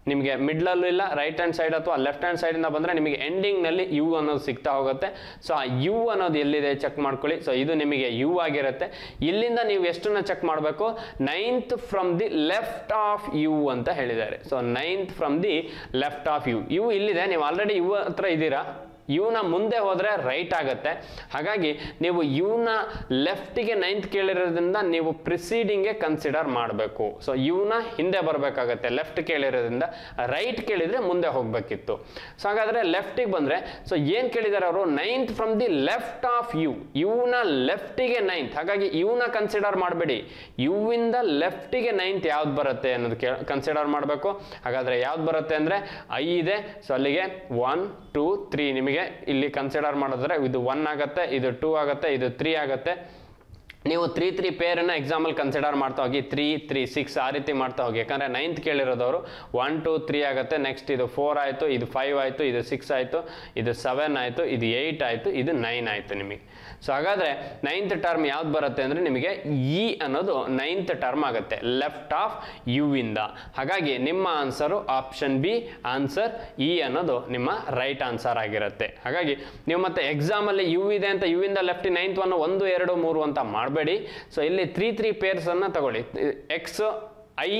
ನಿಮಗೆ ಮಿಡ್ಲಲ್ಲೂ ಇಲ್ಲ, ರೈಟ್ ಹ್ಯಾಂಡ್ ಸೈಡ್ ಅಥವಾ ಲೆಫ್ಟ್ ಹ್ಯಾಂಡ್ ಸೈಡಿಂದ ಬಂದರೆ ನಿಮಗೆ ಎಂಡಿಂಗ್ನಲ್ಲಿ ಯು ಅನ್ನೋದು ಸಿಗ್ತಾ ಹೋಗುತ್ತೆ. ಸೊ ಆ ಯು ಅನ್ನೋದು ಎಲ್ಲಿದೆ ಚೆಕ್ ಮಾಡ್ಕೊಳ್ಳಿ. ಸೊ ಇದು ನಿಮಗೆ ಯು ಆಗಿರುತ್ತೆ. ಇಲ್ಲಿಂದ ನೀವು ಎಷ್ಟನ್ನ ಚೆಕ್ ಮಾಡಬೇಕು? 9th from the left of you ಅಂತ ಹೇಳಿದ್ದಾರೆ. So 9th from the left of you. You ಇಲ್ಲಿದೆ, ನೀವು ಆಲ್ರೆಡಿ ಯು ಹತ್ರ ಇದ್ದೀರಾ. ಯುನ ಮುಂದೆ ಹೋದರೆ ರೈಟ್ ಆಗುತ್ತೆ. ಹಾಗಾಗಿ ನೀವು ಯುನ ಲೆಫ್ಟಿಗೆ 9th ಕೇಳಿರೋದ್ರಿಂದ ನೀವು ಪ್ರಿಸೀಡಿಂಗ್ಗೆ ಕನ್ಸಿಡರ್ ಮಾಡಬೇಕು. ಸೊ ಯುನ ಹಿಂದೆ ಬರಬೇಕಾಗತ್ತೆ. ಲೆಫ್ಟ್ ಕೇಳಿರೋದ್ರಿಂದ ರೈಟ್ ಕೇಳಿದರೆ ಮುಂದೆ ಹೋಗಬೇಕಿತ್ತು. ಸೊ ಹಾಗಾದರೆ ಲೆಫ್ಟಿಗೆ ಬಂದರೆ ಸೊ ಏನು ಕೇಳಿದ್ದಾರೆ ಅವರು? 9th from the left of U. ಯುನ ಲೆಫ್ಟಿಗೆ 9th. ಹಾಗಾಗಿ ಯುನ ಕನ್ಸಿಡರ್ ಮಾಡಬೇಡಿ. ಯುವಿಂದ ಲೆಫ್ಟಿಗೆ 9th ಯಾವ್ದು ಬರುತ್ತೆ ಅನ್ನೋದು ಕನ್ಸಿಡರ್ ಮಾಡಬೇಕು. ಹಾಗಾದರೆ ಯಾವ್ದು ಬರುತ್ತೆ ಅಂದರೆ ಐ ಇದೆ. ಸೊ ಅಲ್ಲಿಗೆ 1 2 3 ನಿಮಗೆ ಇಲ್ಲಿ ಕನ್ಸಿಡರ್ ಮಾಡಿದ್ರೆ ಇದು 1 ಆಗುತ್ತೆ, ಇದು 2 ಆಗುತ್ತೆ, ಇದು 3 ಆಗುತ್ತೆ. ನೀವು 3 ಪೇರನ್ನ ಎಕ್ಸಾಂಪಲ್ ಕನ್ಸಿಡರ್ ಮಾಡ್ತಾ ಹೋಗಿ 3 3 6 ಆ ರೀತಿ ಮಾಡ್ತಾ ಹೋಗಿ. ಯಾಕಂದರೆ 9th ಕೇಳಿರೋದವರು 1 2 3 ಆಗುತ್ತೆ. ನೆಕ್ಸ್ಟ್ ಇದು 4 ಆಯಿತು, ಇದು 5 ಆಯಿತು, ಇದು 6 ಆಯಿತು, ಇದು 7 ಆಯಿತು, ಇದು 8 ಆಯಿತು, ಇದು 9 ಆಯಿತು ನಿಮಗೆ. ಸೊ ಹಾಗಾದರೆ 9th ಟರ್ಮ್ ಯಾವ್ದು ಬರುತ್ತೆ ಅಂದರೆ ನಿಮಗೆ ಇ ಅನ್ನೋದು 9th ಟರ್ಮ್ ಆಗುತ್ತೆ ಲೆಫ್ಟ್ ಆಫ್ ಯು ಇಂದ. ಹಾಗಾಗಿ ನಿಮ್ಮ answer option B answer E ಅನ್ನೋದು ನಿಮ್ಮ ರೈಟ್ ಆನ್ಸರ್ ಆಗಿರುತ್ತೆ. ಹಾಗಾಗಿ ನೀವು ಮತ್ತೆ ಎಕ್ಸಾಮಲ್ಲಿ ಯು ಇದೆ ಅಂತ ಯು ಇಂದ ಲೆಫ್ಟ್ 9th 1 2 3 ಅಂತ ಮಾಡಬೇಡಿ. ಸೊ ಇಲ್ಲಿ 3 ಪೇರ್ಸ್ ಅನ್ನು ತಗೊಳ್ಳಿ. ಎಕ್ಸ್ ಐ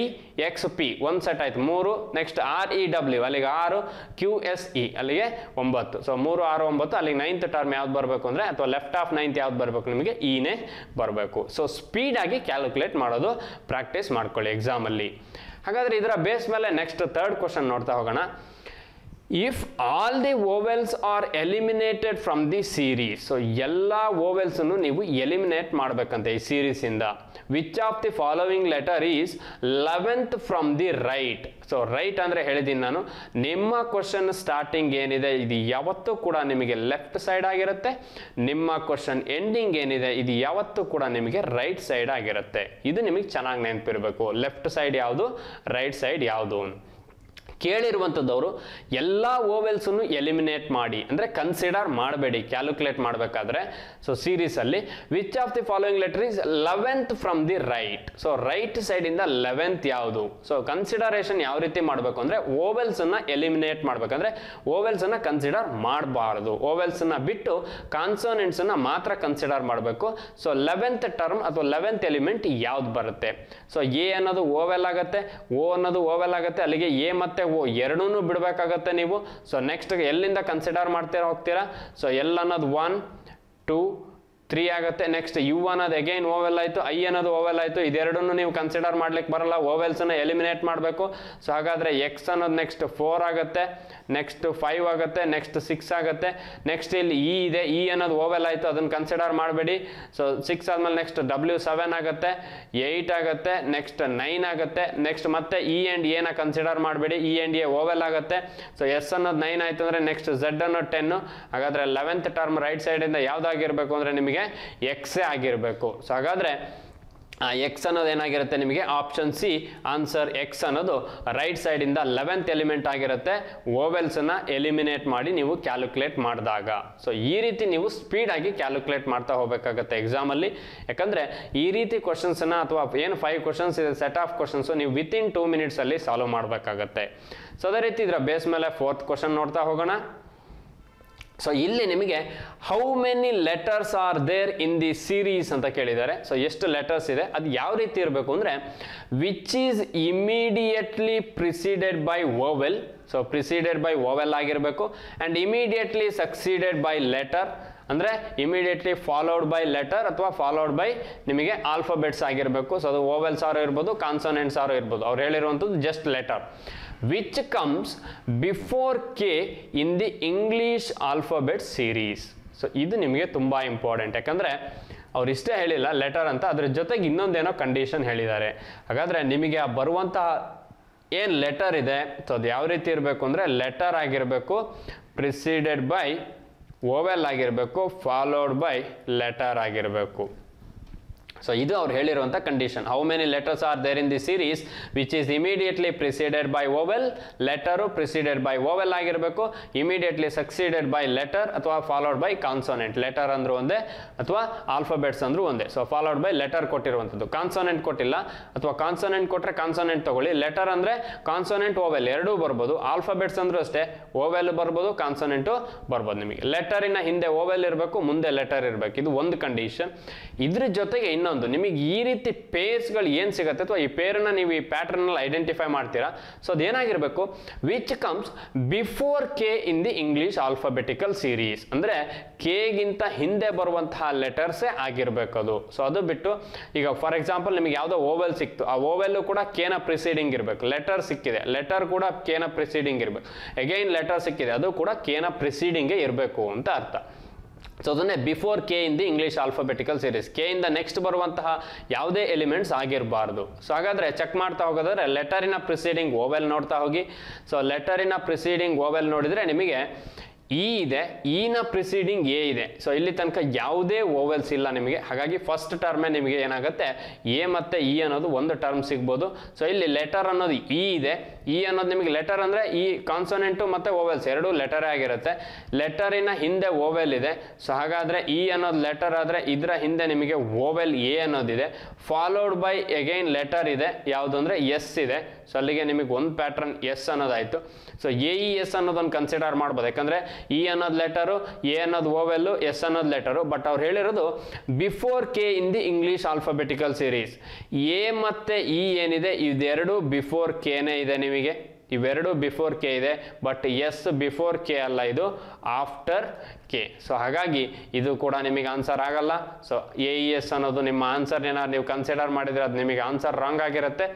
ಎಕ್ಸ್ ಪಿ ಒಂದು ಸೆಟ್ ಆಯ್ತು 3. ನೆಕ್ಸ್ಟ್ REW ಅಲ್ಲಿಗೆ 6, QSE ಅಲ್ಲಿಗೆ 9. ಸೊ 3 6 9 ಅಲ್ಲಿಗೆ 9th ಟರ್ಮ್ ಯಾವ್ದು ಬರಬೇಕು ಅಂದರೆ, ಅಥವಾ ಲೆಫ್ಟ್ ಆಫ್ 9th ಯಾವ್ದು ಬರಬೇಕು ನಿಮಗೆ? ಇನೇ ಬರಬೇಕು. ಸೊ ಸ್ಪೀಡಾಗಿ ಕ್ಯಾಲ್ಕುಲೇಟ್ ಮಾಡೋದು ಪ್ರಾಕ್ಟೀಸ್ ಮಾಡ್ಕೊಳ್ಳಿ ಎಕ್ಸಾಮಲ್ಲಿ. ಹಾಗಾದರೆ ಇದರ ಬೇಸ್ ಮೇಲೆ ನೆಕ್ಸ್ಟ್ ಥರ್ಡ್ ಕ್ವಶನ್ ನೋಡ್ತಾ ಹೋಗೋಣ. If all the vowels are eliminated from the series. So ಎಲ್ಲ ಓವೆಲ್ಸನ್ನು ನೀವು ಎಲಿಮಿನೇಟ್ ಮಾಡಬೇಕಂತೆ ಈ ಸೀರೀಸಿಂದ. Which of the following letter is 11th from the right. So right ಅಂದರೆ ಹೇಳಿದ್ದೀನಿ ನಾನು, ನಿಮ್ಮ ಕ್ವಶನ್ ಸ್ಟಾರ್ಟಿಂಗ್ ಏನಿದೆ ಇದು ಯಾವತ್ತೂ ಕೂಡ ನಿಮಗೆ ಲೆಫ್ಟ್ ಸೈಡ್ ಆಗಿರುತ್ತೆ. ನಿಮ್ಮ ಕ್ವಶನ್ ಎಂಡಿಂಗ್ ಏನಿದೆ ಇದು ಯಾವತ್ತೂ ಕೂಡ ನಿಮಗೆ ರೈಟ್ ಸೈಡ್ ಆಗಿರುತ್ತೆ. ಇದು ನಿಮಗೆ ಚೆನ್ನಾಗಿ ನೆನಪಿರಬೇಕು. ಲೆಫ್ಟ್ ಸೈಡ್ ಯಾವುದು, ರೈಟ್ ಸೈಡ್ ಯಾವುದು. ಕೇಳಿರುವಂಥದ್ದವರು ಎಲ್ಲ ಓವೆಲ್ಸನ್ನು ಎಲಿಮಿನೇಟ್ ಮಾಡಿ ಅಂದರೆ ಕನ್ಸಿಡರ್ ಮಾಡಬೇಡಿ ಕ್ಯಾಲ್ಕುಲೇಟ್ ಮಾಡಬೇಕಾದ್ರೆ. ಸೊ ಸೀರೀಸಲ್ಲಿ which of the following letter is 11th from the right. So right ಸೈಡಿಂದ 11th ಯಾವುದು? ಸೊ ಕನ್ಸಿಡರೇಷನ್ ಯಾವ ರೀತಿ ಮಾಡಬೇಕು ಅಂದರೆ ಓವೆಲ್ಸನ್ನು ಎಲಿಮಿನೇಟ್ ಮಾಡಬೇಕಂದ್ರೆ ಓವೆಲ್ಸನ್ನು ಕನ್ಸಿಡರ್ ಮಾಡಬಾರ್ದು. ಓವೆಲ್ಸನ್ನು ಬಿಟ್ಟು ಕಾನ್ಸೋನೆಂಟ್ಸನ್ನು ಮಾತ್ರ ಕನ್ಸಿಡರ್ ಮಾಡಬೇಕು. ಸೊ 11th ಟರ್ಮ್ ಅಥವಾ 11th ಎಲಿಮೆಂಟ್ ಯಾವ್ದು ಬರುತ್ತೆ? ಸೊ ಎ ಅನ್ನೋದು ಓವೆಲ್ ಆಗುತ್ತೆ, ಓ ಅನ್ನೋದು ಓವೆಲ್ ಆಗುತ್ತೆ. ಅಲ್ಲಿಗೆ ಎ ಮತ್ತು ಓ ಎರಡೂ ಬಿಡಬೇಕಾಗತ್ತೆ ನೀವು. ಸೊ ನೆಕ್ಸ್ಟ್ ಎಲ್ಲಿಂದ ಕನ್ಸಿಡರ್ ಮಾಡ್ತೀರಾ ಹೋಗ್ತೀರಾ? ಸೊ ಎಲ್ ಅನ್ನೋದು 1 2 3 ಆಗುತ್ತೆ. ನೆಕ್ಸ್ಟ್ ಯು ಅನ್ನೋದು ಅಗೈನ್ ಓವೆಲ್ ಆಯಿತು, ಐ ಅನ್ನೋದು ಓವೆಲ್ ಆಯಿತು. ಇದೆರಡನ್ನು ನೀವು ಕನ್ಸಿಡರ್ ಮಾಡ್ಲಿಕ್ಕೆ ಬರಲ್ಲ, ಓವೆಲ್ಸನ್ನು ಎಲಿಮಿನೇಟ್ ಮಾಡಬೇಕು. ಸೊ ಹಾಗಾದರೆ ಎಕ್ಸ್ ಅನ್ನೋದು ನೆಕ್ಸ್ಟ್ 4 ಆಗುತ್ತೆ, ನೆಕ್ಸ್ಟ್ 5 ಆಗುತ್ತೆ, ನೆಕ್ಸ್ಟ್ 6 ಆಗುತ್ತೆ. ನೆಕ್ಸ್ಟ್ ಇಲ್ಲಿ ಇ ಇದೆ, ಇ ಅನ್ನೋದು ಓವೆಲ್ ಆಯಿತು, ಅದನ್ನು ಕನ್ಸಿಡರ್ ಮಾಡಬೇಡಿ. ಸೊ 6 ಆದಮೇಲೆ ನೆಕ್ಸ್ಟ್ ಡಬ್ಲ್ಯೂ 7 ಆಗುತ್ತೆ, 8 ಆಗುತ್ತೆ, ನೆಕ್ಸ್ಟ್ 9 ಆಗುತ್ತೆ. ನೆಕ್ಸ್ಟ್ ಮತ್ತೆ ಇ ಆ್ಯಂಡ್ ಎನ ಕನ್ಸಿಡರ್ ಮಾಡಬೇಡಿ, ಇ ಆ್ಯಂಡ್ ಎ ಓವೆಲ್ ಆಗುತ್ತೆ. ಸೊ ಎಸ್ ಅನ್ನೋದು 9 ಆಯಿತು ಅಂದರೆ ನೆಕ್ಸ್ಟ್ ಝೆಡ್ ಅನ್ನೋದು 10. ಹಾಗಾದರೆ 11th ಟರ್ಮ್ ರೈಟ್ ಸೈಡಿಂದ ಯಾವುದಾಗಿರಬೇಕು ಅಂದರೆ ನಿಮಗೆ ಎಕ್ಸೇ ಆಗಿರಬೇಕು. ಸೊ ಹಾಗಾದರೆ ಎಕ್ಸ್ ಅನ್ನೋದು ಏನಾಗಿರುತ್ತೆ ನಿಮಗೆ ಆಪ್ಷನ್ ಸಿ ಆನ್ಸರ್ ಎಕ್ಸ್ ಅನ್ನೋದು ರೈಟ್ ಸೈಡಿಂದ 11th ಎಲಿಮೆಂಟ್ ಆಗಿರುತ್ತೆ, ಓವೆಲ್ಸನ್ನು ಎಲಿಮಿನೇಟ್ ಮಾಡಿ ನೀವು ಕ್ಯಾಲ್ಕುಲೇಟ್ ಮಾಡಿದಾಗ. ಸೊ ಈ ರೀತಿ ನೀವು ಸ್ಪೀಡಾಗಿ ಕ್ಯಾಲ್ಕುಲೇಟ್ ಮಾಡ್ತಾ ಹೋಗಬೇಕಾಗತ್ತೆ ಎಕ್ಸಾಮಲ್ಲಿ. ಯಾಕಂದರೆ ಈ ರೀತಿ ಕ್ವಶನ್ಸನ್ನು ಅಥವಾ ಏನು 5 ಕ್ವಶನ್ಸ್ ಇದೆ ಸೆಟ್ ಆಫ್ ಕ್ವಶನ್ಸು ನೀವು ವಿತಿನ್ 2 ಮಿನಿಟ್ಸಲ್ಲಿ ಸಾಲ್ವ್ ಮಾಡಬೇಕಾಗತ್ತೆ. ಸೊ ಅದೇ ರೀತಿ ಇದರ ಬೇಸ್ ಮೇಲೆ 4th ಕ್ವಶನ್ ನೋಡ್ತಾ ಹೋಗೋಣ. ಸೊ ಇಲ್ಲಿ ನಿಮಗೆ how many letters are there in the series ಅಂತ ಕೇಳಿದ್ದಾರೆ. ಸೊ ಎಷ್ಟು ಲೆಟರ್ಸ್ ಇದೆ, ಅದು ಯಾವ ರೀತಿ ಇರಬೇಕು ಅಂದರೆ which is immediately preceded by vowel. So preceded by vowel ಆಗಿರಬೇಕು. And immediately succeeded by letter ಅಂದರೆ ಇಮಿಡಿಯೇಟ್ಲಿ ಫಾಲೋಡ್ ಬೈ ಲೆಟರ್ ಅಥವಾ ಫಾಲೋಡ್ ಬೈ ನಿಮಗೆ ಆಲ್ಫಾಬೆಟ್ಸ್ ಆಗಿರಬೇಕು. ಸೊ ಅದು ಓವೆಲ್ಸ್ ಆರು ಇರ್ಬೋದು, ಕಾನ್ಸನೆಂಟ್ಸ್ ಆರು ಇರ್ಬೋದು. ಅವ್ರು ಹೇಳಿರುವಂಥದ್ದು just letter. Which comes before K in the English alphabet series. So ಇದು ನಿಮಗೆ ತುಂಬ ಇಂಪಾರ್ಟೆಂಟ್. ಯಾಕಂದರೆ ಅವ್ರು ಇಷ್ಟೇ ಹೇಳಿಲ್ಲ ಲೆಟರ್ ಅಂತ, ಅದ್ರ ಜೊತೆಗೆ ಇನ್ನೊಂದೇನೋ ಕಂಡೀಷನ್ ಹೇಳಿದ್ದಾರೆ. ಹಾಗಾದರೆ ನಿಮಗೆ ಆ ಬರುವಂತಹ ಏನು ಲೆಟರ್ ಇದೆ, ಸೊ ಅದು ಯಾವ ರೀತಿ ಇರಬೇಕು ಅಂದರೆ ಲೆಟರ್ ಆಗಿರಬೇಕು, ಪ್ರಿಸೀಡೆಡ್ ಬೈ ಓವೆಲ್ ಆಗಿರಬೇಕು, ಫಾಲೋಡ್ ಬೈ ಲೆಟರ್ ಆಗಿರಬೇಕು. ಸೊ ಇದು ಅವ್ರು ಹೇಳಿರುವಂಥ condition. How many letters are there in the series which is immediately preceded by vowel. Letter preceded by vowel ಆಗಿರಬೇಕು, ಇಮಿಡಿಯೇಟ್ಲಿ ಸಕ್ಸೀಡೆಡ್ ಬೈ ಲೆಟರ್ ಅಥವಾ followed by consonant. Letter ಅಂದ್ರೂ ಒಂದೇ ಅಥವಾ alphabets ಅಂದ್ರೂ ಒಂದೇ. ಸೊ ಫಾಲೋಡ್ ಬೈ ಲೆಟರ್ ಕೊಟ್ಟಿರುವಂಥದ್ದು, consonant ಕೊಟ್ಟಿಲ್ಲ. ಅಥವಾ ಕಾನ್ಸೋನೆಂಟ್ ಕೊಟ್ಟರೆ ಕಾನ್ಸೋನೆಂಟ್ ತಗೊಳ್ಳಿ. ಲೆಟರ್ ಅಂದರೆ ಕಾನ್ಸೋನೆಂಟ್ ಓವೆಲ್ ಎರಡೂ ಬರ್ಬೋದು. ಆಲ್ಫಾಬೆಟ್ಸ್ ಅಂದ್ರೂ ಅಷ್ಟೇ, ಓವೆಲ್ ಬರ್ಬೋದು, ಕಾನ್ಸೋನೆಂಟು ಬರ್ಬೋದು. ನಿಮಗೆ ಲೆಟರಿನ ಹಿಂದೆ ಓವೆಲ್ ಇರಬೇಕು, ಮುಂದೆ ಲೆಟರ್ ಇರಬೇಕು. ಇದು ಒಂದು ಕಂಡೀಷನ್. ಇದ್ರ ಜೊತೆಗೆ ಇನ್ನೊಂದು, ನಿಮಗೆ ಈ ರೀತಿ ಪೇರ್ಸ್ಗಳು ಏನು ಸಿಗುತ್ತೆ ಅಥವಾ ಈ ಪೇರನ್ನ ನೀವು ಈ ಪ್ಯಾಟರ್ನಲ್ಲಿ ಐಡೆಂಟಿಫೈ ಮಾಡ್ತೀರಾ. ಸೊ ಅದೇನಾಗಿರಬೇಕು, which comes before K in the English alphabetical series. ಅಂದರೆ ಕೆಗಿಂತ ಹಿಂದೆ ಬರುವಂತಹ ಲೆಟರ್ಸೇ ಆಗಿರಬೇಕು ಅದು. ಸೊ ಅದು ಬಿಟ್ಟು ಈಗ ಫಾರ್ ಎಕ್ಸಾಂಪಲ್ ನಿಮಗೆ ಯಾವುದೋ ಓವೆಲ್ ಸಿಕ್ತು, ಆ ಓವೆಲ್ಲು ಕೂಡ ಕೇನ ಪ್ರಿಸೀಡಿಂಗ್ ಇರಬೇಕು. ಲೆಟರ್ ಸಿಕ್ಕಿದೆ, ಲೆಟರ್ ಕೂಡ ಕೇನ ಪ್ರಿಸೀಡಿಂಗ್ ಇರಬೇಕು. ಅಗೈನ್ ಲೆಟರ್ ಸಿಕ್ಕಿದೆ, ಅದು ಕೂಡ ಕೇನ ಪ್ರಿಸೀಡಿಂಗೇ ಇರಬೇಕು ಅಂತ ಅರ್ಥ. ಸೊ ಅದನ್ನೇ before K in the English alphabetical series. K ಇಂದ ನೆಕ್ಸ್ಟ್ ಬರುವಂತಹ ಯಾವುದೇ ಎಲಿಮೆಂಟ್ಸ್ ಆಗಿರಬಾರ್ದು. ಸೊ ಹಾಗಾದರೆ ಚೆಕ್ ಮಾಡ್ತಾ ಹೋಗೋದಾದ್ರೆ ಲೆಟರಿನ ಪ್ರಿಸೀಡಿಂಗ್ ಓವೆಲ್ ನೋಡ್ತಾ ಹೋಗಿ. ಸೊ ಲೆಟರಿನ ಪ್ರಿಸೀಡಿಂಗ್ ಓವೆಲ್ ನೋಡಿದರೆ ನಿಮಗೆ ಇ ಇದೆ, ಇನ ಪ್ರಿಸೀಡಿಂಗ್ ಎ ಇದೆ. ಸೊ ಇಲ್ಲಿ ತನಕ ಯಾವುದೇ ಓವೆಲ್ಸ್ ಇಲ್ಲ ನಿಮಗೆ. ಹಾಗಾಗಿ ಫಸ್ಟ್ ಟರ್ಮೇ ನಿಮಗೆ ಏನಾಗುತ್ತೆ, ಎ ಮತ್ತು ಇ ಅನ್ನೋದು ಒಂದು ಟರ್ಮ್ ಸಿಗ್ಬೋದು. ಸೊ ಇಲ್ಲಿ ಲೆಟರ್ ಅನ್ನೋದು ಇ ಇದೆ. ಇ ಅನ್ನೋದು ನಿಮಗೆ ಲೆಟರ್ ಅಂದರೆ ಈ ಕಾನ್ಸೋನೆಂಟು ಮತ್ತು ಓವೆಲ್ಸ್ ಎರಡೂ ಲೆಟರೇ ಆಗಿರುತ್ತೆ. ಲೆಟರಿನ ಹಿಂದೆ ಓವೆಲ್ ಇದೆ. ಸೊ ಹಾಗಾದರೆ ಇ ಅನ್ನೋದು ಲೆಟರ್ ಆದರೆ ಇದರ ಹಿಂದೆ ನಿಮಗೆ ಓವೆಲ್ ಎ ಅನ್ನೋದಿದೆ. ಫಾಲೋಡ್ ಬೈ ಅಗೈನ್ ಲೆಟರ್ ಇದೆ, ಯಾವುದು ಅಂದರೆ ಎಸ್ ಇದೆ. ಸೊ ಅಲ್ಲಿಗೆ ನಿಮಗೆ ಒಂದು ಪ್ಯಾಟ್ರನ್ ಎಸ್ ಅನ್ನೋದಾಯಿತು. ಸೊ ಎ ಇ ಎಸ್ ಅನ್ನೋದನ್ನು ಕನ್ಸಿಡರ್ ಮಾಡ್ಬೋದು. ಯಾಕಂದರೆ ಇ ಅನ್ನೋದು ಲೆಟರು, ಎ ಅನ್ನೋದು ಓವೆಲ್ಲು, ಎಸ್ ಅನ್ನೋದು ಲೆಟರು. ಬಟ್ ಅವ್ರು ಹೇಳಿರೋದು before K in the English alphabetical series. A ಮತ್ತು ಇ ಏನಿದೆ ಇದೆರಡು ಬಿಫೋರ್ ಕೆನೇ ಇದೆ ನಿಮಗೆ. ಇವೆರಡು ಬಿಫೋರ್ ಕೆ ಇದೆ. ಬಟ್ ಎಸ್ ಬಿಫೋರ್ ಕೆ ಅಲ್ಲ, ಇದು ಆಫ್ಟರ್ ಕೆ. ಸೊ ಹಾಗಾಗಿ ಇದು ಕೂಡ ನಿಮಗೆ ಆನ್ಸರ್ ಆಗಲ್ಲ. ಸೊ ಎ ಇ ಎಸ್ ಅನ್ನೋದು ನಿಮ್ಮ ಆನ್ಸರ್ ಏನಾದ್ರು ನೀವು ಕನ್ಸಿಡರ್ ಮಾಡಿದರೆ ಅದು ನಿಮಗೆ ಆನ್ಸರ್ ರಾಂಗ್ ಆಗಿರುತ್ತೆ.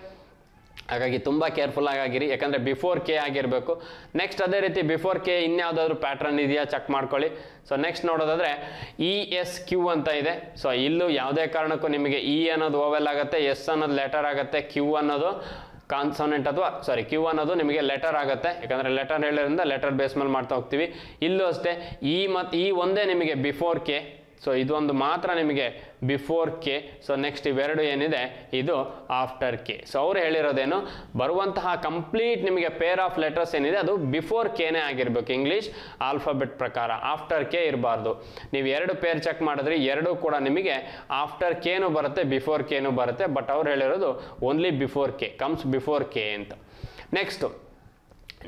ಹಾಗಾಗಿ ತುಂಬ ಕೇರ್ಫುಲ್ ಆಗಿರಿ, ಯಾಕಂದರೆ ಬಿಫೋರ್ ಕೆ ಆಗಿರಬೇಕು. ನೆಕ್ಸ್ಟ್ ಅದೇ ರೀತಿ ಬಿಫೋರ್ ಕೆ ಇನ್ಯಾವುದಾದ್ರೂ ಪ್ಯಾಟ್ರನ್ ಇದೆಯಾ ಚೆಕ್ ಮಾಡ್ಕೊಳ್ಳಿ. ಸೊ ನೆಕ್ಸ್ಟ್ ನೋಡೋದಾದರೆ ಇ ಎಸ್ ಕ್ಯೂ ಅಂತ ಇದೆ. ಸೊ ಇಲ್ಲೂ ಯಾವುದೇ ಕಾರಣಕ್ಕೂ ನಿಮಗೆ ಇ ಅನ್ನೋದು ಓವೆಲ್ ಆಗುತ್ತೆ, ಎಸ್ ಅನ್ನೋದು ಲೆಟರ್ ಆಗುತ್ತೆ, ಕ್ಯೂ ಅನ್ನೋದು ಕಾನ್ಸೋನೆಂಟ್ ಅಥವಾ ಕ್ಯೂ ಅನ್ನೋದು ನಿಮಗೆ ಲೆಟರ್ ಆಗುತ್ತೆ. ಯಾಕಂದರೆ ಲೆಟರ್ ಹೇಳಿರೋದ್ರಿಂದ ಲೆಟರ್ ಬೇಸ್ ಮೇಲೆ ಮಾಡ್ತಾ ಹೋಗ್ತೀವಿ. ಇಲ್ಲೂ ಅಷ್ಟೇ ಇ ಮತ್ತು ಇ ಒಂದೇ ನಿಮಗೆ ಬಿಫೋರ್ ಕೆ. ಸೊ ಇದೊಂದು ಮಾತ್ರ ನಿಮಗೆ ಬಿಫೋರ್ ಕೆ. ಸೊ ನೆಕ್ಸ್ಟ್ ಇವೆರಡು ಏನಿದೆ ಇದು ಆಫ್ಟರ್ ಕೆ. ಸೊ ಅವ್ರು ಹೇಳಿರೋದೇನು, ಬರುವಂತಹ ಕಂಪ್ಲೀಟ್ ನಿಮಗೆ ಪೇರ್ ಆಫ್ ಲೆಟರ್ಸ್ ಏನಿದೆ ಅದು ಬಿಫೋರ್ ಕೆನೇ ಆಗಿರಬೇಕು ಇಂಗ್ಲೀಷ್ ಆಲ್ಫಾಬೆಟ್ ಪ್ರಕಾರ, ಆಫ್ಟರ್ ಕೆ ಇರಬಾರ್ದು. ನೀವು ಎರಡು ಪೇರ್ ಚೆಕ್ ಮಾಡಿದ್ರೆ ಎರಡೂ ಕೂಡ ನಿಮಗೆ ಆಫ್ಟರ್ ಕೆನೂ ಬರುತ್ತೆ, ಬಿಫೋರ್ ಕೆನೂ ಬರುತ್ತೆ. ಬಟ್ ಅವ್ರು ಹೇಳಿರೋದು only before K, comes before K ಅಂತ.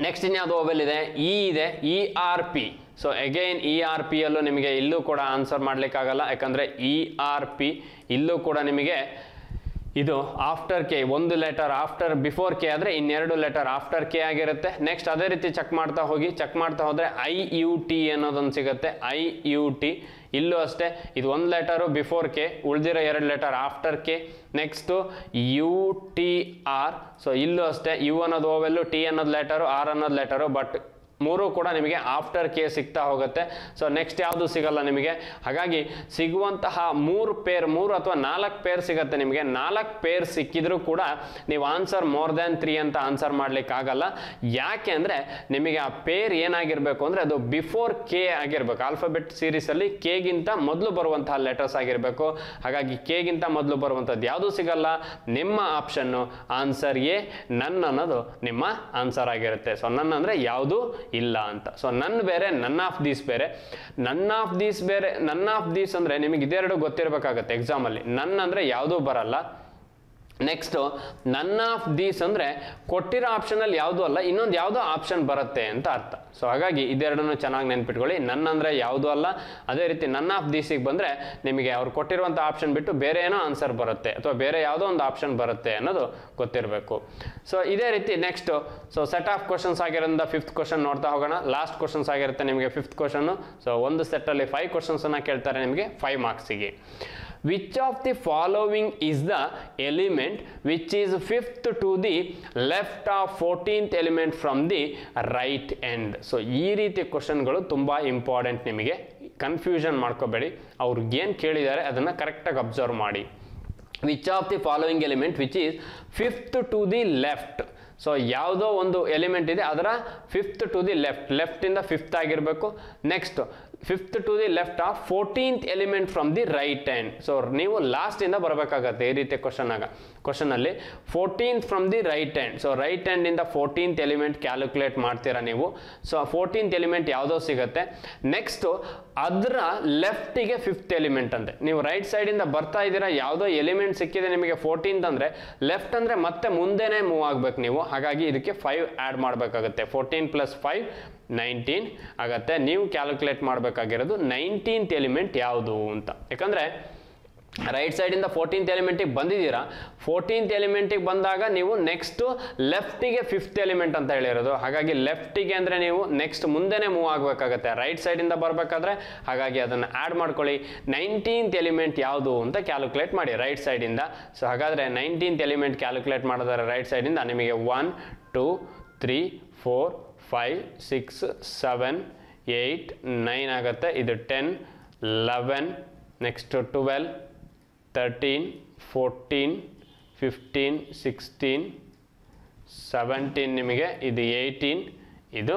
ನೆಕ್ಸ್ಟ್ ಇನ್ಯಾವುದು ಓವೆಲ್ ಇದೆ, ಇ ಇದೆ, E R P. So again E R P ಯಲ್ಲೂ ನಿಮಗೆ ಇಲ್ಲೂ ಕೂಡ ಆನ್ಸರ್ ಮಾಡಲಿಕ್ಕಾಗಲ್ಲ. ಯಾಕಂದರೆ ಇ ಆರ್ ಪಿ ಇಲ್ಲೂ ಕೂಡ ನಿಮಗೆ ಇದು ಆಫ್ಟರ್ ಕೆ, ಒಂದು ಲೆಟರ್ ಆಫ್ಟರ್ ಬಿಫೋರ್ ಕೆ ಆದರೆ ಇನ್ನೆರಡು ಲೆಟರ್ ಆಫ್ಟರ್ ಕೆ ಆಗಿರುತ್ತೆ. ನೆಕ್ಸ್ಟ್ ಅದೇ ರೀತಿ ಚೆಕ್ ಮಾಡ್ತಾ ಹೋಗಿ, ಚೆಕ್ ಮಾಡ್ತಾ ಹೋದರೆ IUT ಅನ್ನೋದೊಂದು ಸಿಗುತ್ತೆ. IUT ಇಲ್ಲೂ ಅಷ್ಟೇ, ಇದು ಒಂದು ಲೆಟರು ಬಿಫೋರ್ ಕೆ, ಉಳಿದಿರೋ ಎರಡು letter after K. Next UTR, so ಇಲ್ಲೂ ಅಷ್ಟೇ, ಯು ಅನ್ನೋದು ಓವೆಲ್ಲು, ಟಿ ಅನ್ನೋದು ಲೆಟರು, ಆರ್ ಅನ್ನೋದು ಲೆಟರು, ಬಟ್ ಮೂರು ಕೂಡ ನಿಮಗೆ ಆಫ್ಟರ್ ಕೆ ಸಿಗ್ತಾ ಹೋಗುತ್ತೆ. ಸೊ ನೆಕ್ಸ್ಟ್ ಯಾವುದು ಸಿಗಲ್ಲ ನಿಮಗೆ. ಹಾಗಾಗಿ ಸಿಗುವಂತಹ ಮೂರು ಅಥವಾ 4 ಪೇರ್ ಸಿಗುತ್ತೆ ನಿಮಗೆ. 4 ಪೇರ್ ಸಿಕ್ಕಿದ್ರೂ ಕೂಡ ನೀವು ಆನ್ಸರ್ ಮೋರ್ ದ್ಯಾನ್ 3 ಅಂತ ಆನ್ಸರ್ ಮಾಡ್ಲಿಕ್ಕೆ ಆಗಲ್ಲ. ಯಾಕೆ ಅಂದರೆ ನಿಮಗೆ ಆ ಪೇರ್ ಏನಾಗಿರಬೇಕು ಅಂದರೆ ಅದು ಬಿಫೋರ್ ಕೆ ಆಗಿರಬೇಕು. ಆಲ್ಫಾಬೆಟ್ ಸೀರೀಸಲ್ಲಿ ಕೆಗಿಂತ ಮೊದಲು ಬರುವಂತಹ ಲೆಟರ್ಸ್ ಆಗಿರಬೇಕು. ಹಾಗಾಗಿ ಕೆಗಿಂತ ಮೊದಲು ಬರುವಂಥದ್ದು ಯಾವುದು ಸಿಗಲ್ಲ. ನಿಮ್ಮ ಆಪ್ಷನ್ನು ಆನ್ಸರ್ ಎ, ನನ್ ಅನ್ನೋದು ನಿಮ್ಮ ಆನ್ಸರ್ ಆಗಿರುತ್ತೆ. ಸೊ ನನ್ ಅಂದರೆ ಯಾವುದು ಇಲ್ಲ ಅಂತ. ಸೊ ನನ್ ಬೇರೆ, ನನ್ ಆಫ್ ದೀಸ್ ಬೇರೆ. ನನ್ ಆಫ್ ದೀಸ್ ಬೇರೆ, ನನ್ ಆಫ್ ದೀಸ್ ಅಂದ್ರೆ ನಿಮಗೆ ಇದೆರಡು ಗೊತ್ತಿರಬೇಕಾಗತ್ತೆ ಎಕ್ಸಾಮಲ್ಲಿ. ನನ್ ಅಂದ್ರೆ ಯಾವುದೂ ಬರಲ್ಲ. ನೆಕ್ಸ್ಟು ನನ್ ಆಫ್ ದೀಸ್ ಅಂದರೆ ಕೊಟ್ಟಿರೋ ಆಪ್ಷನಲ್ಲಿ ಯಾವುದೂ ಅಲ್ಲ, ಇನ್ನೊಂದು ಯಾವುದೋ ಆಪ್ಷನ್ ಬರುತ್ತೆ ಅಂತ ಅರ್ಥ. ಸೊ ಹಾಗಾಗಿ ಇದೆರಡನ್ನು ಚೆನ್ನಾಗಿ ನೆನ್ಪಿಟ್ಕೊಳ್ಳಿ. ನನ್ ಅಂದರೆ ಯಾವುದೂ ಅಲ್ಲ. ಅದೇ ರೀತಿ ನನ್ ಆಫ್ ದೀಸಿಗೆ ಬಂದರೆ ನಿಮಗೆ ಅವ್ರು ಕೊಟ್ಟಿರುವಂಥ ಆಪ್ಷನ್ ಬಿಟ್ಟು ಬೇರೆ ಏನೋ ಆನ್ಸರ್ ಬರುತ್ತೆ ಅಥವಾ ಬೇರೆ ಯಾವುದೋ ಒಂದು ಆಪ್ಷನ್ ಬರುತ್ತೆ ಅನ್ನೋದು ಗೊತ್ತಿರಬೇಕು. ಸೊ ಇದೇ ರೀತಿ ನೆಕ್ಸ್ಟು ಸೆಟ್ ಆಫ್ ಕ್ವಶನ್ಸ್ ಆಗಿರೋದ್ರಿಂದ 5th ಕ್ವಶನ್ ನೋಡ್ತಾ ಹೋಗೋಣ. ಲಾಸ್ಟ್ ಕ್ವಶನ್ಸ್ ಆಗಿರುತ್ತೆ ನಿಮಗೆ 5th ಕ್ವಶನ್ನು. ಸೊ ಒಂದು ಸೆಟ್ಟಲ್ಲಿ 5 ಕ್ವಶನ್ಸನ್ನು ಕೇಳ್ತಾರೆ ನಿಮಗೆ 5 ಮಾರ್ಕ್ಸಿಗೆ. Which of the following is the element which is 5th to the left of 14th element from the right end? So ಈ ರೀತಿ ಕ್ವಶನ್ಗಳು ತುಂಬ ಇಂಪಾರ್ಟೆಂಟ್. ನಿಮಗೆ ಕನ್ಫ್ಯೂಷನ್ ಮಾಡ್ಕೋಬೇಡಿ. ಅವ್ರಿಗೆ ಏನು ಕೇಳಿದ್ದಾರೆ ಅದನ್ನು ಕರೆಕ್ಟಾಗಿ ಅಬ್ಸರ್ವ್ ಮಾಡಿ. Which of the following element which is 5th to the left. So ಯಾವುದೋ ಒಂದು ಎಲಿಮೆಂಟ್ ಇದೆ ಅದರ 5th to the ಲೆಫ್ಟಿಂದ 5th ಆಗಿರಬೇಕು. Next 5th to the left of 14th element from the right hand. So ನೀವು ಲಾಸ್ಟಿಂದ ಬರಬೇಕಾಗತ್ತೆ ಈ ರೀತಿ ಕ್ವಶನಲ್ಲಿ 14th from the right hand. So right ಹ್ಯಾಂಡಿಂದ 14th ಎಲಿಮೆಂಟ್ ಕ್ಯಾಲ್ಕುಲೇಟ್ ಮಾಡ್ತೀರಾ ನೀವು. ಸೊ 14th ಎಲಿಮೆಂಟ್ ಯಾವುದೋ ಸಿಗುತ್ತೆ. ನೆಕ್ಸ್ಟು ಅದರ ಲೆಫ್ಟಿಗೆ 5th ಎಲಿಮೆಂಟ್ ಅಂತೆ. ನೀವು ರೈಟ್ ಸೈಡಿಂದ ಬರ್ತಾ ಇದ್ದೀರಾ, ಯಾವುದೋ ಎಲಿಮೆಂಟ್ ಸಿಕ್ಕಿದೆ ನಿಮಗೆ 14th ಅಂದರೆ ಲೆಫ್ಟ್ ಅಂದರೆ ಮತ್ತೆ ಮುಂದೆನೇ ಮೂವ್ ಆಗಬೇಕು ನೀವು. ಹಾಗಾಗಿ ಇದಕ್ಕೆ 5 ಆ್ಯಡ್ ಮಾಡಬೇಕಾಗುತ್ತೆ. 14 + 5 19 ಆಗುತ್ತೆ. ನೀವು ಕ್ಯಾಲ್ಕುಲೇಟ್ ಮಾಡಬೇಕಾಗಿರೋದು 19th ಎಲಿಮೆಂಟ್ ಯಾವುದು ಅಂತ. ಯಾಕಂದರೆ ರೈಟ್ ಸೈಡಿಂದ 14th ಎಲಿಮೆಂಟಿಗೆ ಬಂದಿದ್ದೀರಾ. 14th ಎಲಿಮೆಂಟಿಗೆ ಬಂದಾಗ ನೀವು ನೆಕ್ಸ್ಟು ಲೆಫ್ಟಿಗೆ 5th ಎಲಿಮೆಂಟ್ ಅಂತ ಹೇಳಿರೋದು. ಹಾಗಾಗಿ ಲೆಫ್ಟಿಗೆ ಅಂದರೆ ನೀವು ನೆಕ್ಸ್ಟ್ ಮುಂದೆನೇ ಮೂವ್ ಆಗಬೇಕಾಗತ್ತೆ ರೈಟ್ ಸೈಡಿಂದ ಬರಬೇಕಾದ್ರೆ. ಹಾಗಾಗಿ ಅದನ್ನು ಆ್ಯಡ್ ಮಾಡ್ಕೊಳ್ಳಿ. 19th ಎಲಿಮೆಂಟ್ ಯಾವುದು ಅಂತ ಕ್ಯಾಲ್ಕುಲೇಟ್ ಮಾಡಿ ರೈಟ್ ಸೈಡಿಂದ. ಸೊ ಹಾಗಾದರೆ 19th ಎಲಿಮೆಂಟ್ ಕ್ಯಾಲ್ಕುಲೇಟ್ ಮಾಡಿದ್ರೆ ರೈಟ್ ಸೈಡಿಂದ ನಿಮಗೆ 1 2 3 4 5 6 7 8 9 ಆಗುತ್ತೆ. ಇದು 10 11 ನೆಕ್ಸ್ಟ್ 12 13 14 15 16 17 ನಿಮಗೆ ಇದು 18 ಇದು